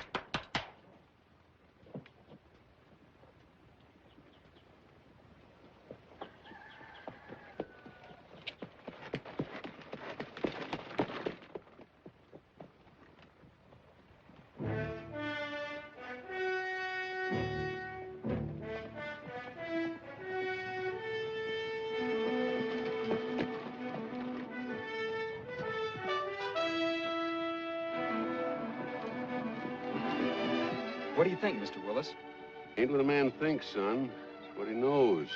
What do you think, Mr. Willis? Ain't what a man thinks, son. It's what he knows.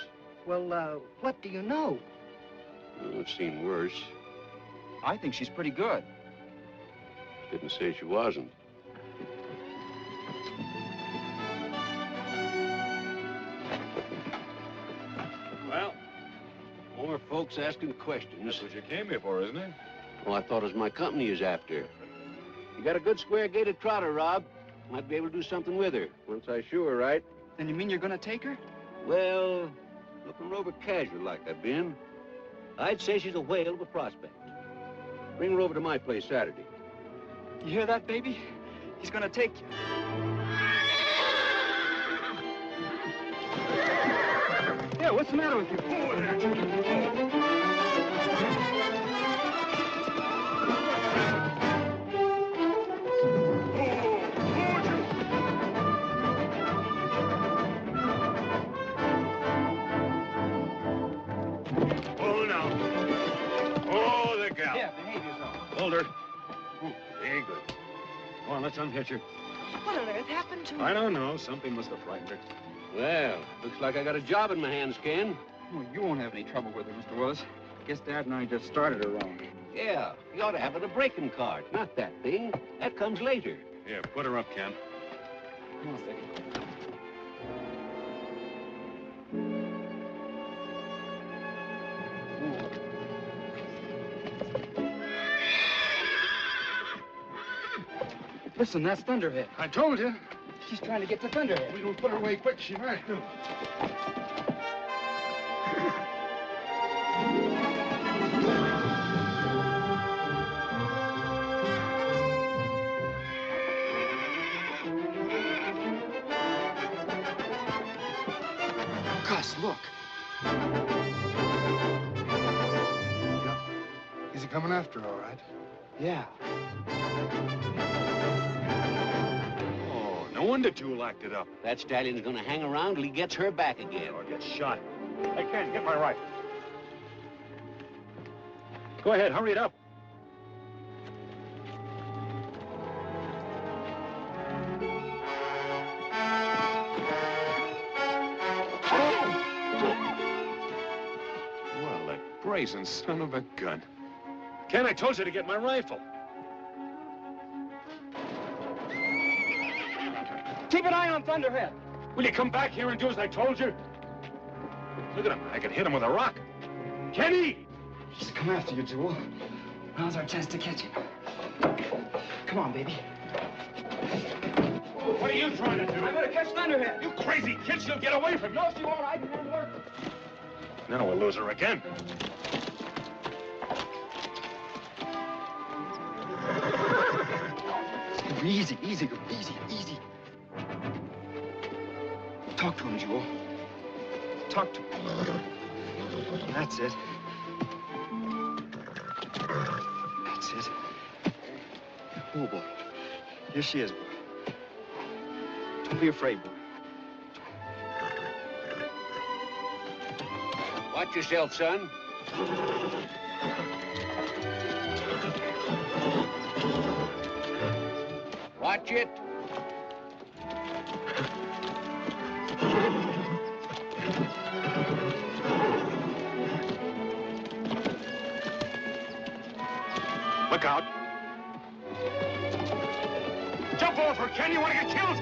Well, what do you know? Oh, I've seen worse. I think she's pretty good. Didn't say she wasn't. Well, more folks asking questions. That's what you came here for, isn't it? Well, I thought it was my company is after. You got a good square-gated trotter, Rob. Might be able to do something with her, once I show her right. Then you mean you're gonna take her? Well, looking over casual like I've been, I'd say she's a whale of a prospect. Bring her over to my place Saturday. You hear that, baby? He's gonna take you. Yeah, what's the matter with you? Hold her. Very good. Go on, let's unhitch her. What on earth happened to her? I don't know. Something must have frightened her. Well, looks like I got a job in my hands, Ken. Well, you won't have any trouble with her, Mr. Willis. Guess Dad and I just started her wrong. Yeah, you ought to have it a breaking card, not that thing. That comes later. Here, put her up, Ken. Come on, baby. Listen, that's Thunderhead. I told you. She's trying to get to Thunderhead. We don't put her away quick, she might do. Gus, look. Is he coming after, all right? Yeah. Oh, no wonder Jewel acted up. That stallion's gonna hang around till he gets her back again. Or get shot. Hey, Ken, get my rifle. Go ahead, hurry it up. Well, that brazen son of a gun. Ken, I told you to get my rifle. Keep an eye on Thunderhead. Will you come back here and do as I told you? Look at him. I could hit him with a rock. Kenny! He's come after you, Jewel. Now's our chance to catch him. Come on, baby. What are you trying to do? I'm gonna catch Thunderhead. You crazy kid, she'll get away from you. No, she won't. I can handle her. Now we'll lose her again. Easy, easy, girl. Easy, easy. Talk to him, Jewel. Talk to him. That's it. That's it. Oh, boy. Here she is, boy. Don't be afraid, boy. Watch yourself, son. Watch it. Look out. Jump off her, Ken. You want to get killed?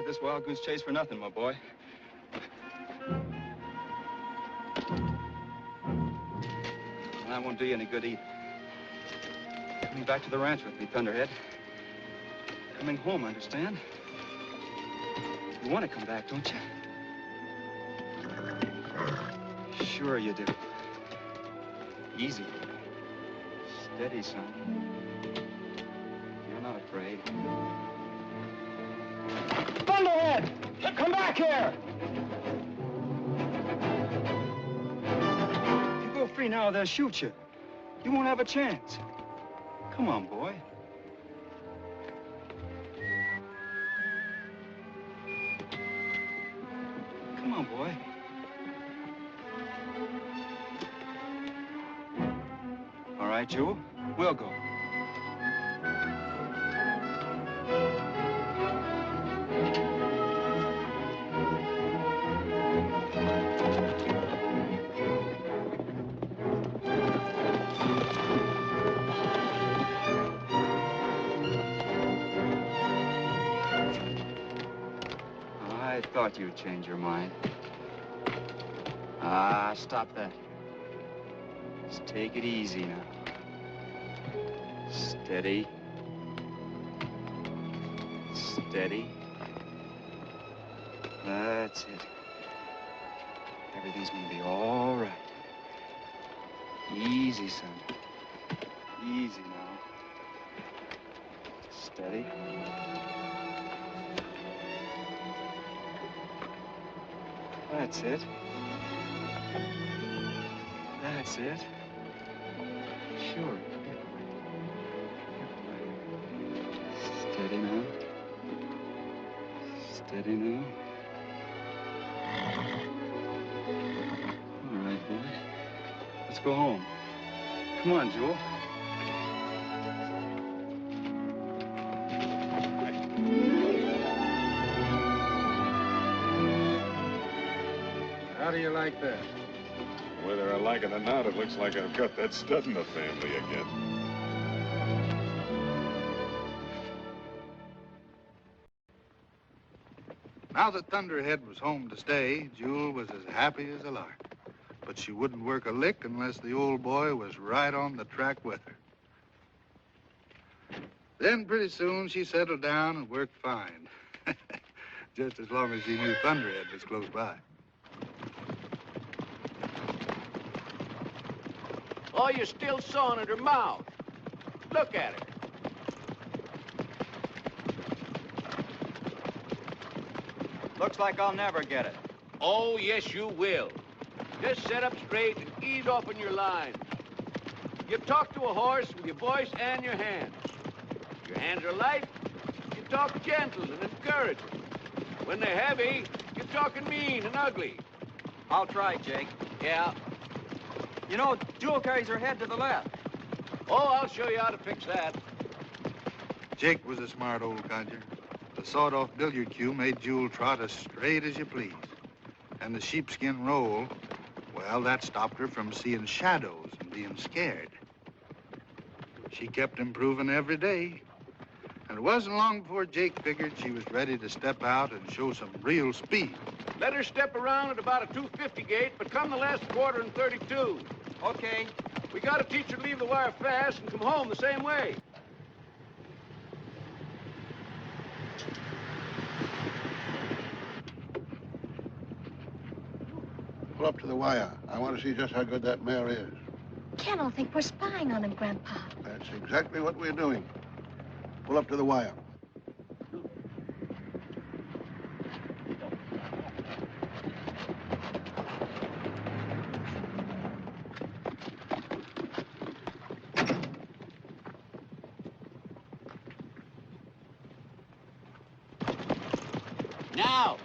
This wild goose chase for nothing, my boy. And that won't do you any good either. Coming back to the ranch with me, Thunderhead. Coming home, understand? You want to come back, don't you? Sure you do. Easy. Steady, son. You're not afraid. Thunderhead! Come back here! If you go free now, they'll shoot you. You won't have a chance. Come on, boy. Come on, boy. All right, Jewel. We'll go. I thought you'd change your mind. Ah, stop that. Just take it easy now. Steady. Steady. That's it. Everything's gonna be all right. Easy, son. Easy now. Steady. That's it. That's it. Sure. Steady now. Steady now. All right, boy. Let's go home. Come on, Jewel. How do you like that? Whether I like it or not, it looks like I've got that stud in the family again. Now Now that Thunderhead was home to stay, Jewel was as happy as a lark. But she wouldn't work a lick unless the old boy was right on the track with her. Then pretty soon she settled down and worked fine. Just as long as she knew Thunderhead was close by. Oh, you're still sawing at her mouth. Look at her. Looks like I'll never get it. Oh, yes, you will. Just sit up straight and ease off on your line. You talk to a horse with your voice and your hands. If your hands are light, you talk gentle and encouraging. When they're heavy, you're talking mean and ugly. I'll try, Jake. Yeah. You know, Jewel carries her head to the left. Oh, I'll show you how to fix that. Jake was a smart old codger. The sawed-off billiard cue made Jewel trot as straight as you please. And the sheepskin roll, well, that stopped her from seeing shadows and being scared. She kept improving every day. And it wasn't long before Jake figured she was ready to step out and show some real speed. Let her step around at about a 250 gait, but come the last quarter in 32. Okay. We gotta teach her to leave the wire fast and come home the same way. Pull up to the wire. I want to see just how good that mare is. Ken will think we're spying on him, Grandpa. That's exactly what we're doing. Pull up to the wire. Now!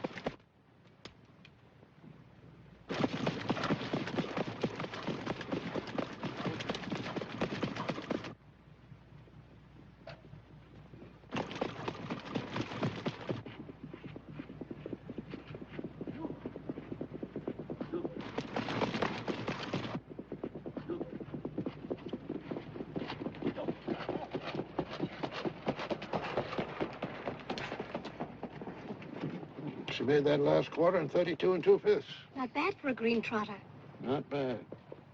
She made that last quarter in 32 2/5. Not bad for a green trotter. Not bad.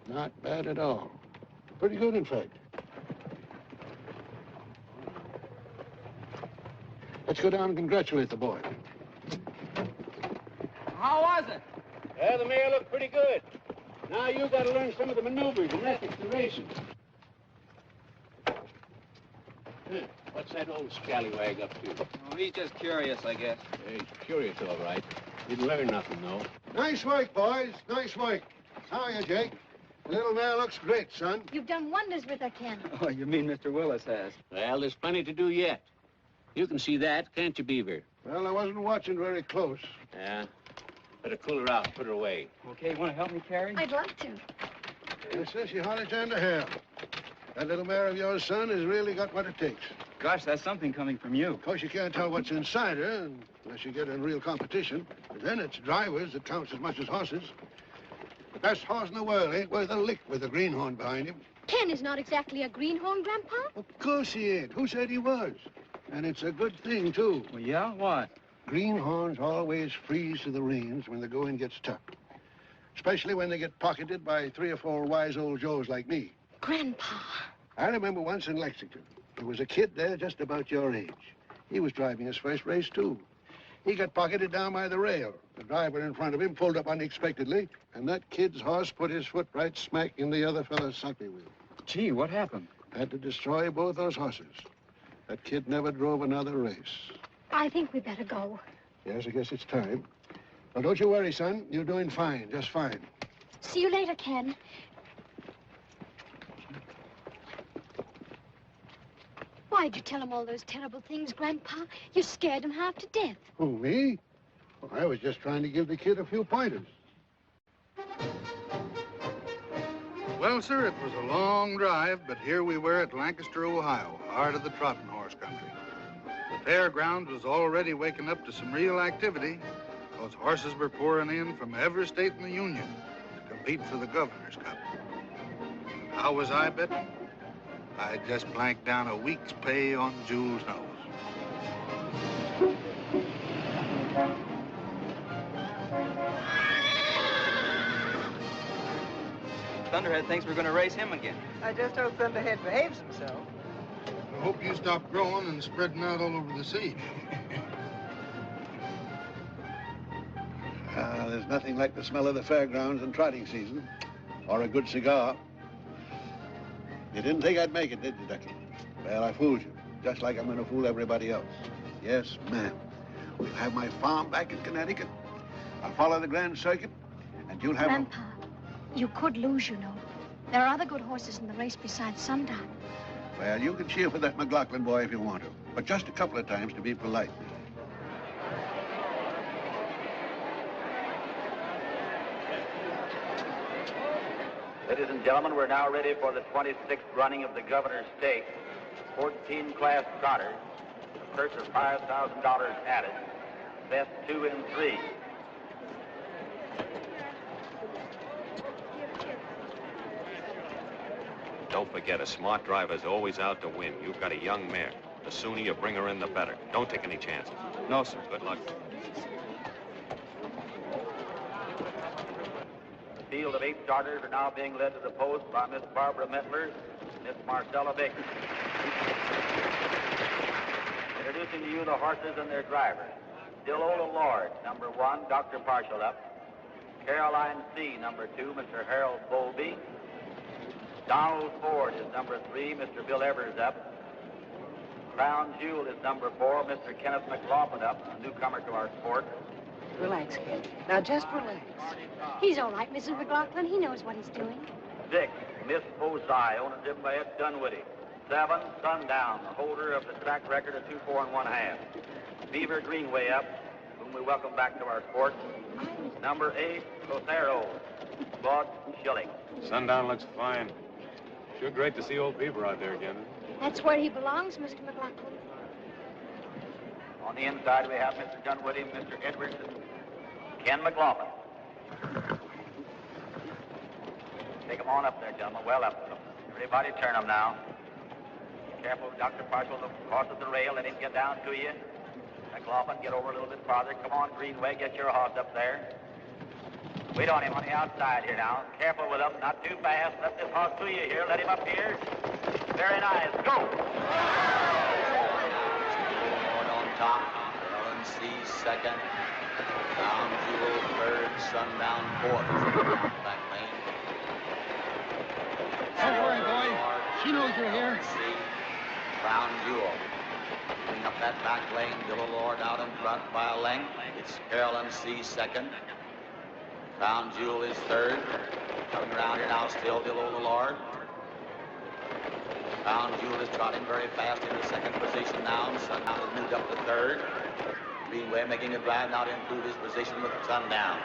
Not bad at all. Pretty good, in fact. Let's go down and congratulate the boy. How was it? Yeah, the mare looked pretty good. Now you gotta learn some of the maneuvers and ethics of racing. What's that old scallywag up to? Oh, he's just curious, I guess. Yeah, he's curious, all right. Didn't learn nothing, though. Nice work, boys. Nice work. How are you, Jake? The little mare looks great, son. You've done wonders with her, Ken. Oh, you mean Mr. Willis has? Well, there's plenty to do yet. You can see that, can't you, Beaver? Well, I wasn't watching very close. Yeah. Better cool her out, put her away. Okay, you want to help me, Carey? I'd like to. Yes, sir, she hardly turned a hair. That little mare of yours, son, has really got what it takes. Gosh, that's something coming from you. Of course, you can't tell what's inside her unless you get in real competition. But then it's drivers that counts as much as horses. The best horse in the world ain't worth a lick with a greenhorn behind him. Ken is not exactly a greenhorn, Grandpa. Of course he ain't. Who said he was? And it's a good thing, too. Well, yeah? What? Greenhorns always freeze to the reins when the going gets tough. Especially when they get pocketed by 3 or 4 wise old Joes like me. Grandpa. I remember once in Lexington, there was a kid there just about your age. He was driving his first race, too. He got pocketed down by the rail. The driver in front of him pulled up unexpectedly, and that kid's horse put his foot right smack in the other fellow's suckle wheel. Gee, what happened? Had to destroy both those horses. That kid never drove another race. I think we better go. Yes, I guess it's time. Well, don't you worry, son. You're doing fine, just fine. See you later, Ken. Why'd you tell him all those terrible things, Grandpa? You scared him half to death. Who, me? Well, I was just trying to give the kid a few pointers. Well, sir, it was a long drive, but here we were at Lancaster, Ohio, heart of the trotting horse country. The fairground was already waking up to some real activity. Those horses were pouring in from every state in the Union to compete for the Governor's Cup. How was I betting? I just blanked down a week's pay on Jewel's nose. Thunderhead thinks we're going to race him again. I just hope Thunderhead behaves himself. I hope you stop growing and spreading out all over the sea. There's nothing like the smell of the fairgrounds and trotting season, or a good cigar. You didn't think I'd make it, did you, Ducky? Well, I fooled you, just like I'm going to fool everybody else. Yes, ma'am. We'll have my farm back in Connecticut. I'll follow the Grand Circuit, and you'll have... Grandpa, you could lose, you know. There are other good horses in the race besides Sundown. Well, you can cheer for that McLaughlin boy if you want to, but just a couple of times to be polite. Ladies and gentlemen, we're now ready for the 26th running of the Governor's Stakes. 14-class trotters, a purse of $5,000 added, best 2 and 3. Don't forget, a smart driver's always out to win. You've got a young mare. The sooner you bring her in, the better. Don't take any chances. No, sir. Good luck. The field of 8 starters are now being led to the post by Miss Barbara Mettler and Miss Marcella Baker. Introducing to you the horses and their drivers. Dillola Lord, number 1, Dr. Partial up. Caroline C, number 2, Mr. Harold Bowlby. Donald Ford is number 3, Mr. Bill Evers up. Crown Jewel is number 4, Mr. Kenneth McLaughlin up, a newcomer to our sport. Relax, kid. Now, just relax. He's all right, Mrs. McLaughlin. He knows what he's doing. 6, Miss Ozai, owned and driven by Ed Dunwoody. 7, Sundown, the holder of the track record of 2, 4 1/2. Beaver Greenway up, whom we welcome back to our sport. Number 8, Cotero, Claude Schilling. Sundown looks fine. Sure great to see old Beaver out there again. That's where he belongs, Mr. McLaughlin. On the inside, we have Mr. Dunwoody, Mr. Edwards, and Ken McLaughlin. Take them on up there, gentlemen. Well up. Everybody turn them now. Careful, Dr. Partial, the horse at the rail. Let him get down to you. McLaughlin, get over a little bit farther. Come on, Greenway, get your horse up there. Wait on him on the outside here now. Careful with him, not too fast. Let this horse to you here. Let him up here. Very nice. Go! Lord on top. Ellen C second. Crown Jewel third. Sundown fourth. Back lane. Don't worry, boy. She knows you're here. C. Crown Jewel. Moving up that back lane. Dillola Lord out in front by a length. It's Carolyn C second. Crown Jewel is third. Coming around here now, still Dillola Lord. Crown Jewel is trotting very fast into second position now. Sundown has moved up to third. Greenway making a drive now to improve his position with Sundown.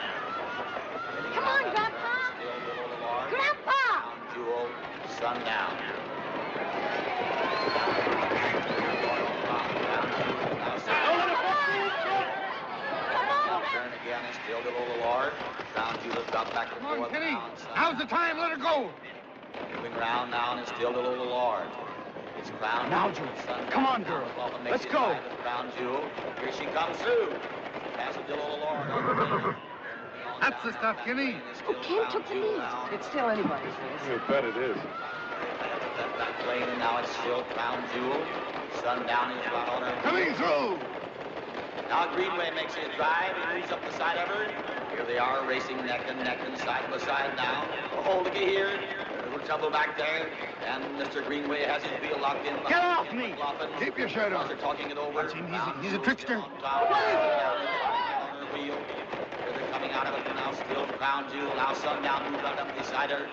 Come on, Grandpa! Still Dillola Lord. Grandpa! Crown Jewel, Sundown. Turn again is still Dillola Lord. Crown Jewel has dropped back to Come on, fourth. Kenny. Now's the time. Let her go. Moving around now and it's still Dillola Lord. It's Crown Now, Jewel. Jewel. Come on, girl. Let's go. Crown Jewel. Here she comes through. Passes Dillola Lord. That's the stuff, Kenny. Oh, Ken took the lead. It's still anybody's race. You bet it is. That back lane and now it's still Crown Jewel. Sundown is right on her. Coming through. Now Greenway makes a drive. He moves up the side of her. Here they are racing neck and side by side now. Oh, looky here. A little trouble back there. And Mr. Greenway has his wheel locked in. Get off me. Keep your shirt on. They're talking it over. Watch him. He's a trickster. On her wheel. Here they're coming out of it now. Still Crown Jewel. Now Sundown moves right up beside her.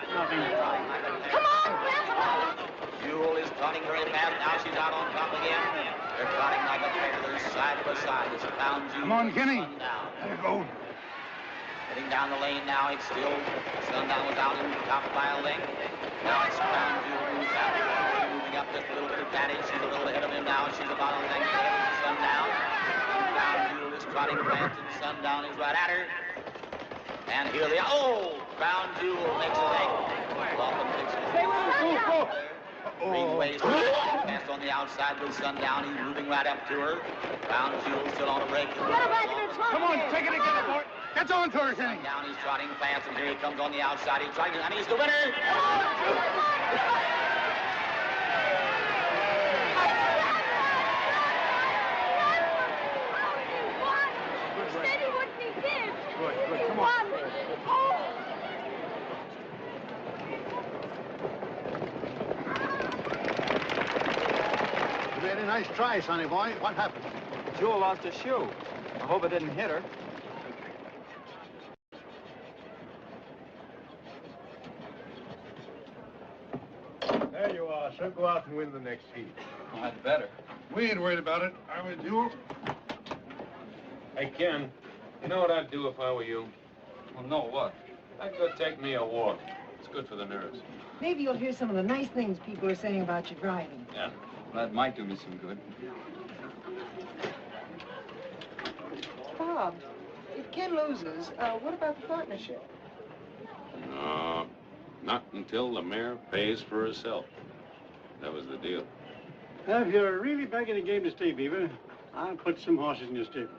Come on, Grandpa! Jewel is trotting very fast. Now she's out on top again. They're trotting like a pair. They're side by side. It's Crown Jewel. Come on, Kenny. Sundown. Let her go. Heading down the lane now, it's still Sundown was out in top by a length. Now it's Crown Jewel who's out. Moving up just a little bit of advantage. She's a little ahead of him now. She's about a length ahead of Sundown. Crown Jewel is trotting fast and Sundown is right at her. And here they are. Oh! Crown Jewel makes a leg. Laughlin takes it. Greenway's fast on the outside with Sundown. He's moving right up to her. Crown Jewel still on a break. Come on, take it again, boy. Get on to her, Kenny. Down, he's trotting fast, and here he comes on the outside. He's trying to, and he's the winner. Good, come on. You made a nice try, sonny boy. What happened? Jewel lost her shoe. I hope it didn't hit her. There you are. She'll go out and win the next heat. Well, I'd better. We ain't worried about it. Are we, Jewel? Hey, Ken, you know what I'd do if I were you? Well, no, what? I'd go take me a walk. It's good for the nerves. Maybe you'll hear some of the nice things people are saying about your driving. Yeah. That might do me some good. Bob, if Ken loses, what about the partnership? No, not until the mare pays for herself. That was the deal. If you're really begging the game to stay, Beaver, I'll put some horses in your stable.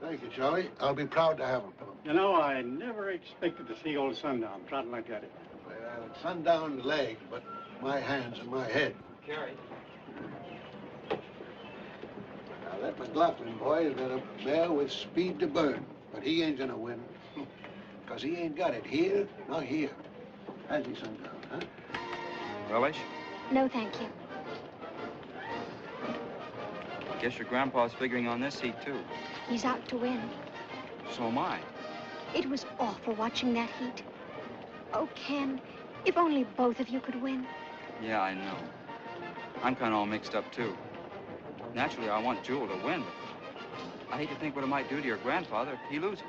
Thank you, Charlie. I'll be proud to have them. You know, I never expected to see old Sundown trotting like that. Well, sundown legs, but my hands and my head. Carey. Now, that McLaughlin boy has got a mare with speed to burn, but he ain't gonna win. Because he ain't got it here, nor here. Has he, Sundown, huh? Relish? No, thank you. Guess your grandpa's figuring on this heat, too. He's out to win. So am I. It was awful watching that heat. Oh, Ken, if only both of you could win. Yeah, I know. I'm kind of all mixed up, too. Naturally, I want Jewel to win, but I hate to think what it might do to your grandfather if he loses.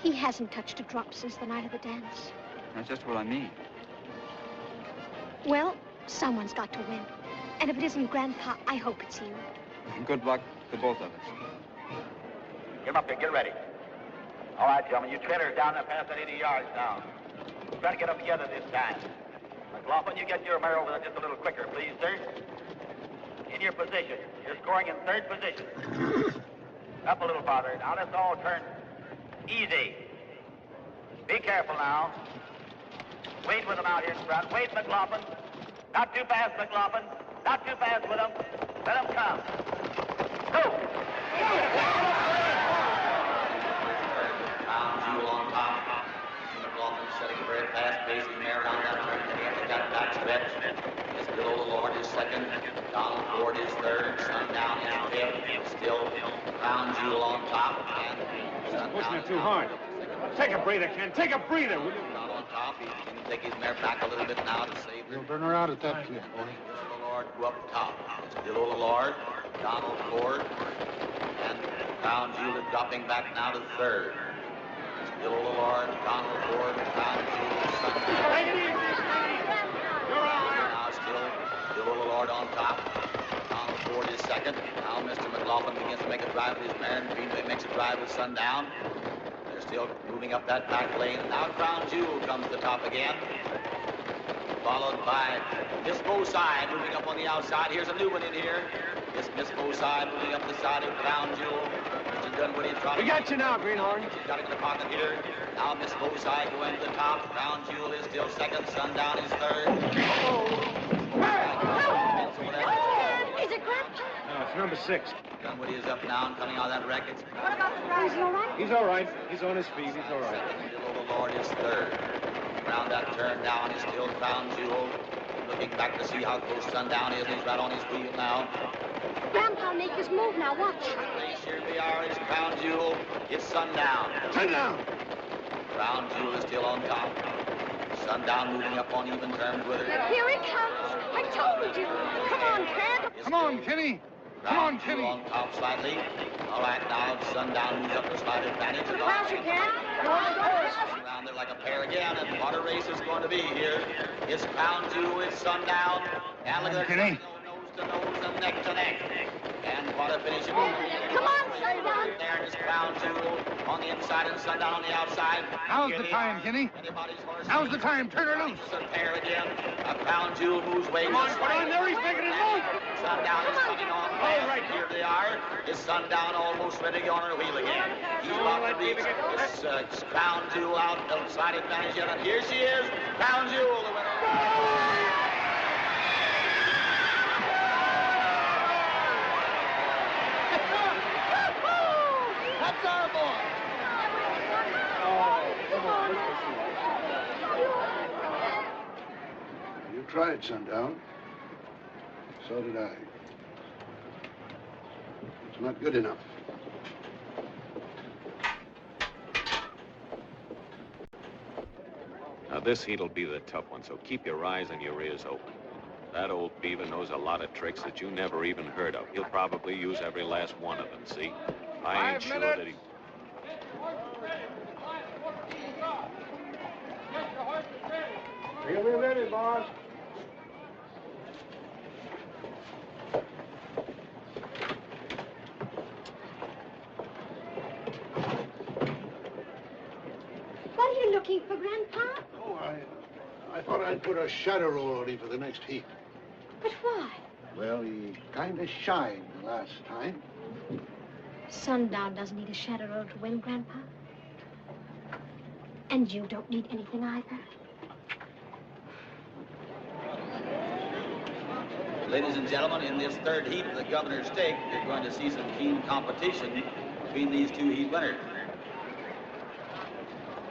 He hasn't touched a drop since the night of the dance. That's just what I mean. Well, someone's got to win. And if it isn't Grandpa, I hope it's you. Good luck to both of us. Get up there, get ready. All right, gentlemen, you trailers down there past that 80 yards now. Try to get them together this time. McLaughlin, you get your mare over there just a little quicker, please, sir. In your position. You're scoring in third position. Up a little farther. Now let's all turn easy. Be careful now. Wait with them out here in front. Wait, McLaughlin. Not too fast, McLaughlin. Not too fast with them. Let them come. Go! Jewel on top. McLaughlin setting a very fast pace. He's mare down that turn. Then he has that back stretch. His little Lord is second. Donald Ford is third. Sundown is fifth. Still Crown Jewel on top. And Pushing it too hard. Take a breather, Ken. Take a breather, will you? Donald on top. He's going to take his mare back a little bit now to save her. You'll turn around at that clip, boy. Lord go up top. Still Lord. Donald Ford. And Crown Jewel is dropping back now to third. Still Lord, Donald Ford, Crown Jewel, Sundown. Now still Lord on top. Donald Ford is second. Now Mr. McLaughlin begins to make a drive with his mare, and Greenway makes a drive with Sundown. They're still moving up that back lane. Now Crown Jewel comes to the top again. Followed by Miss Bowside moving up on the outside. Here's a new one in here. Miss Bowside moving up the side of Crown Jewel. Mr. Dunwoody trying to... We got you now, Greenhorn. She's got it in the pocket here. Now Miss Bowside going to the top. Crown Jewel is still second. Sundown is third. Is it Grandpa? No, it's number 6. Dunwoody is up now and coming out of that wreck. What about the prize? Is he all right? He's all right. He's on his feet. He's all right. Still the Lord is third. Around that turn down is still Crown Jewel. Looking back to see how close Sundown is. He's right on his wheel now. Grandpa, make his move now. Watch. Here we are. It's Crown Jewel. It's Sundown. Sundown! Crown Jewel is still on top. Sundown moving up on even terms with her. Here he comes. I told you. Come on, Ken. Come on, Kenny. Come on, Kenny. On top slightly. All right, now Sundown moves up to slight advantage. How's you, Ken? You're on the course. Around there like a pair again, and what a race is going to be here. It's Crown Jewel, it's Sundown. And look at Kenny. to nose and neck to neck. And what a finish. Come on, Sundown. There is Crown Jewel on the inside and Sundown on the outside. Now's the time, Kenny. Now's the time. Turn her loose. A pair again. A Crown Jewel moves way. Come on, put on there. He's making it move. Sundown is coming on. All right. Here they are. Is Sundown almost ready to go on her wheel again? He's about to reach. It's Crown Jewel outside advantage yet. And here she is. Crown Jewel, the winner. That's our boy. You tried, Sundown. So did I. It's not good enough. Now, this heat'll be the tough one, so keep your eyes and your ears open. That old Beaver knows a lot of tricks that you never even heard of. He'll probably use every last one of them, see? I ain't sure that he... He'll be ready, boss. What are you looking for, Grandpa? Oh, I thought I'd put a shadow roll on him for the next heat. But why? Well, he kind of shined the last time. Sundown doesn't need a shadow roll to win, Grandpa. And you don't need anything either. Ladies and gentlemen, in this third heat of the Governor's Stake, you're going to see some keen competition between these two heat winners.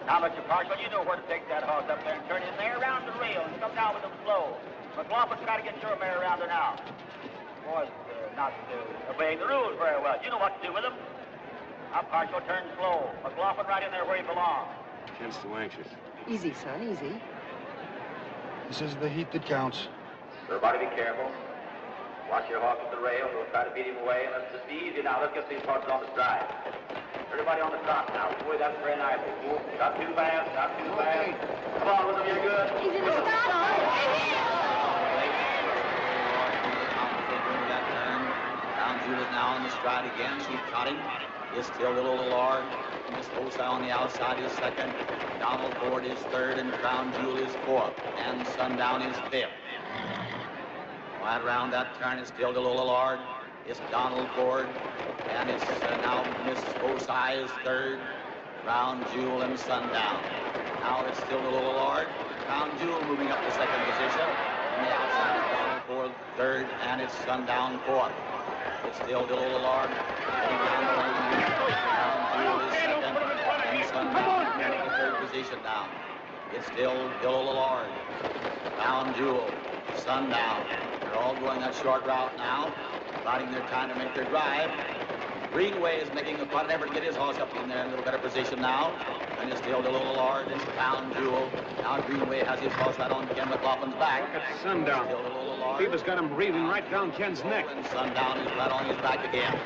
Now, Mr. Parshall, you know where to take that horse up there and turn in there around the rail and come down with them slow. McLaughlin's got to get your mare around her now. Boy's not obeying the rules very well. You know what to do with him. Now, Parshall, turn slow. McLaughlin right in there where he belongs. Ken's too anxious. Easy, son, easy. This is the heat that counts. Everybody be careful. Watch your horse at the rail. Don't try to beat him away. Let's just be easy now. Let's get these horses on the stride. Everybody on the trot now. Boy, that's very nice. Not too fast, not too fast. Come on with them, you're good. He's in the start. Crown Jewel is now on the stride again. She's trotting. Is still little Lord. Miss Bosa on the outside is second. Donald Ford is third, and Crown Jewel is fourth. And Sundown is fifth. Right around that turn is still little Lord. It's Donald Ford. And it's now Miss Bosa is third. Crown Jewel and Sundown. Now it's still little Lord. Crown Jewel moving up to second position. On the outside is Donald Ford third, and it's Sundown fourth. It's still little Lord. Heading down the lane. Crown Jewel is second, and Sundown in the third position now. It's still little Lord. Crown Jewel, Sundown. They're all going that short route now, biding their time to make their drive. Greenway is making quite an effort to get his horse up in there in a little better position now. And it's still the little Lord and Crown Jewel. Now Greenway has his horse right on Ken McLaughlin's back. Look at Sundown. Still the little Lord. Beaver's got him breathing right down Ken's neck. And Sundown is right on his back again.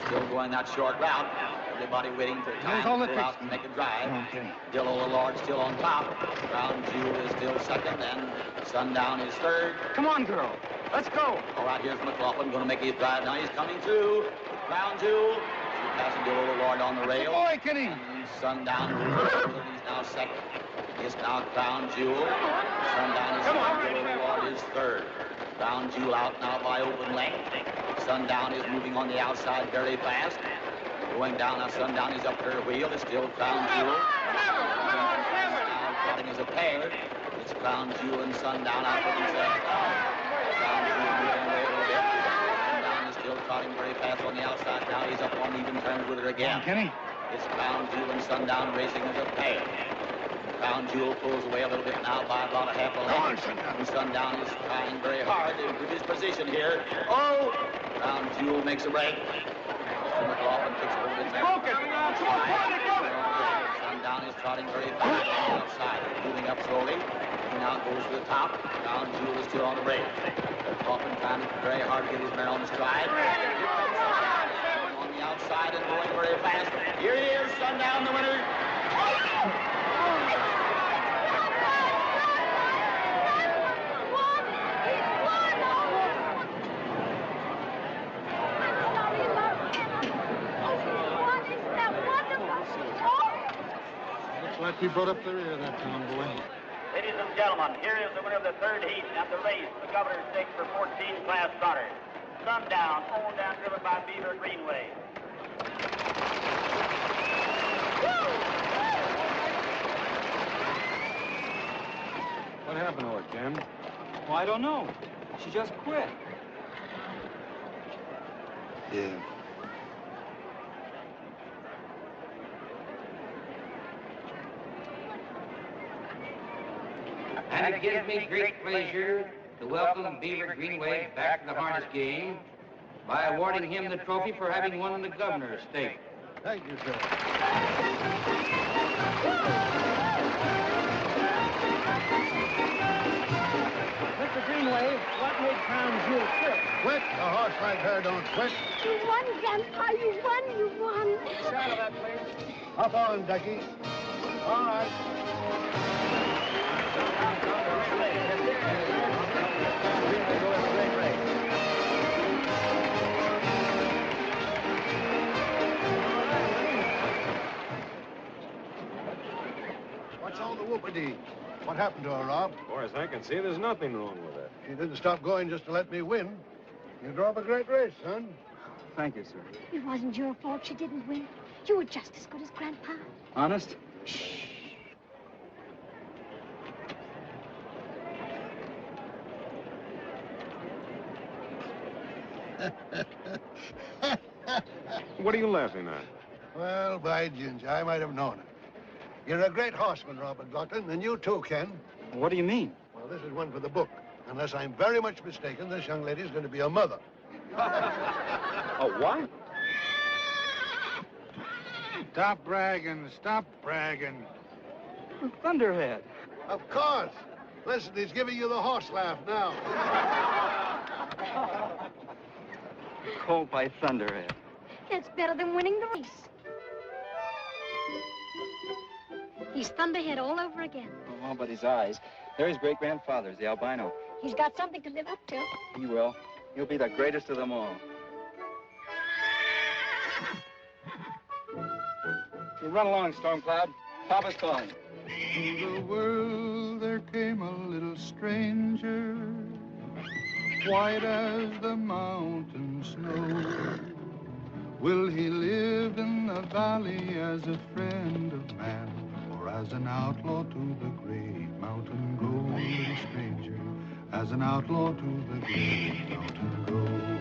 Still going that short route. Everybody waiting for time to pull out and make a drive. Still little Lord still on top. Crown Jewel is still second, and Sundown is third. Come on, girl. Let's go. All right, here's McLaughlin going to make his drive. Now he's coming through. Crown Jewel. She's passing the little Lord on the rail. Boy, Kenny. And Sundown he's now second. It's now Crown Jewel. Sundown is second. The little Lord is third. Crown Jewel out now by open length. Sundown is moving on the outside very fast. Going down now, Sundown is up her wheel. It's still Crown Jewel. Now trotting as a pair. It's Crown Jewel and Sundown out for themselves. Crown Jewel moving away a little bit. Sundown is still trotting very fast on the outside. Now he's up on even terms with her again. Kenny. It's Crown Jewel and Sundown racing as a pair. Crown Jewel pulls away a little bit now by about a half a length. And Sundown is trying very hard to improve his position here. Oh! Crown Jewel makes a break. Mr. McLaughlin picks a little bit there. Sundown is trotting very fast on the outside, moving up slowly. He now goes to the top. Crown Jewel is still on the break. McLaughlin trying very hard to get his mare on the stride. Here comes Sundown on the outside and going very fast. Here he is, Sundown, the winner. like he brought up the rear that time, boy. Ladies and gentlemen, here is the winner of the third heat at the race, the Governor's Stakes for 14 class starters. Sundown, owned and driven by Beaver Greenway. What happened to her, Ken? Well, I don't know. She just quit. Yeah. And it gives me great pleasure to welcome Beaver Greenway back to the harness game by awarding him the trophy for having won the Governor's Stake. Thank you, sir. Mr. Greenway, what made Crown Jewel quit? Quit? A horse like her don't quit. You won, Grandpa. You won. You won. Saddle that, please. Hop on, Ducky. All right. What's all the whoopity? What happened to her, Rob? As far as I can see, there's nothing wrong with her. She didn't stop going just to let me win. You drove a great race, son. Thank you, sir. It wasn't your fault she didn't win. You were just as good as Grandpa. Honest? What are you laughing at? Well, by ginger, I might have known it. You're a great horseman, Robert McLaughlin, and you too, Ken. What do you mean? Well, this is one for the book. Unless I'm very much mistaken, this young lady's going to be a mother. A what? Stop bragging. Stop bragging. Thunderhead. Of course. Listen, he's giving you the horse laugh now. Called by Thunderhead. That's better than winning the race. He's Thunderhead all over again. Oh, but his eyes. They're his great-grandfather's, the albino. He's got something to live up to. He will. He'll be the greatest of them all. You run along, Stormcloud. Papa's calling. To the world there came a little stranger, white as the mountain snow. Will he live in the valley as a friend of man, or as an outlaw to the great mountain go? Little stranger, as an outlaw to the great mountain go.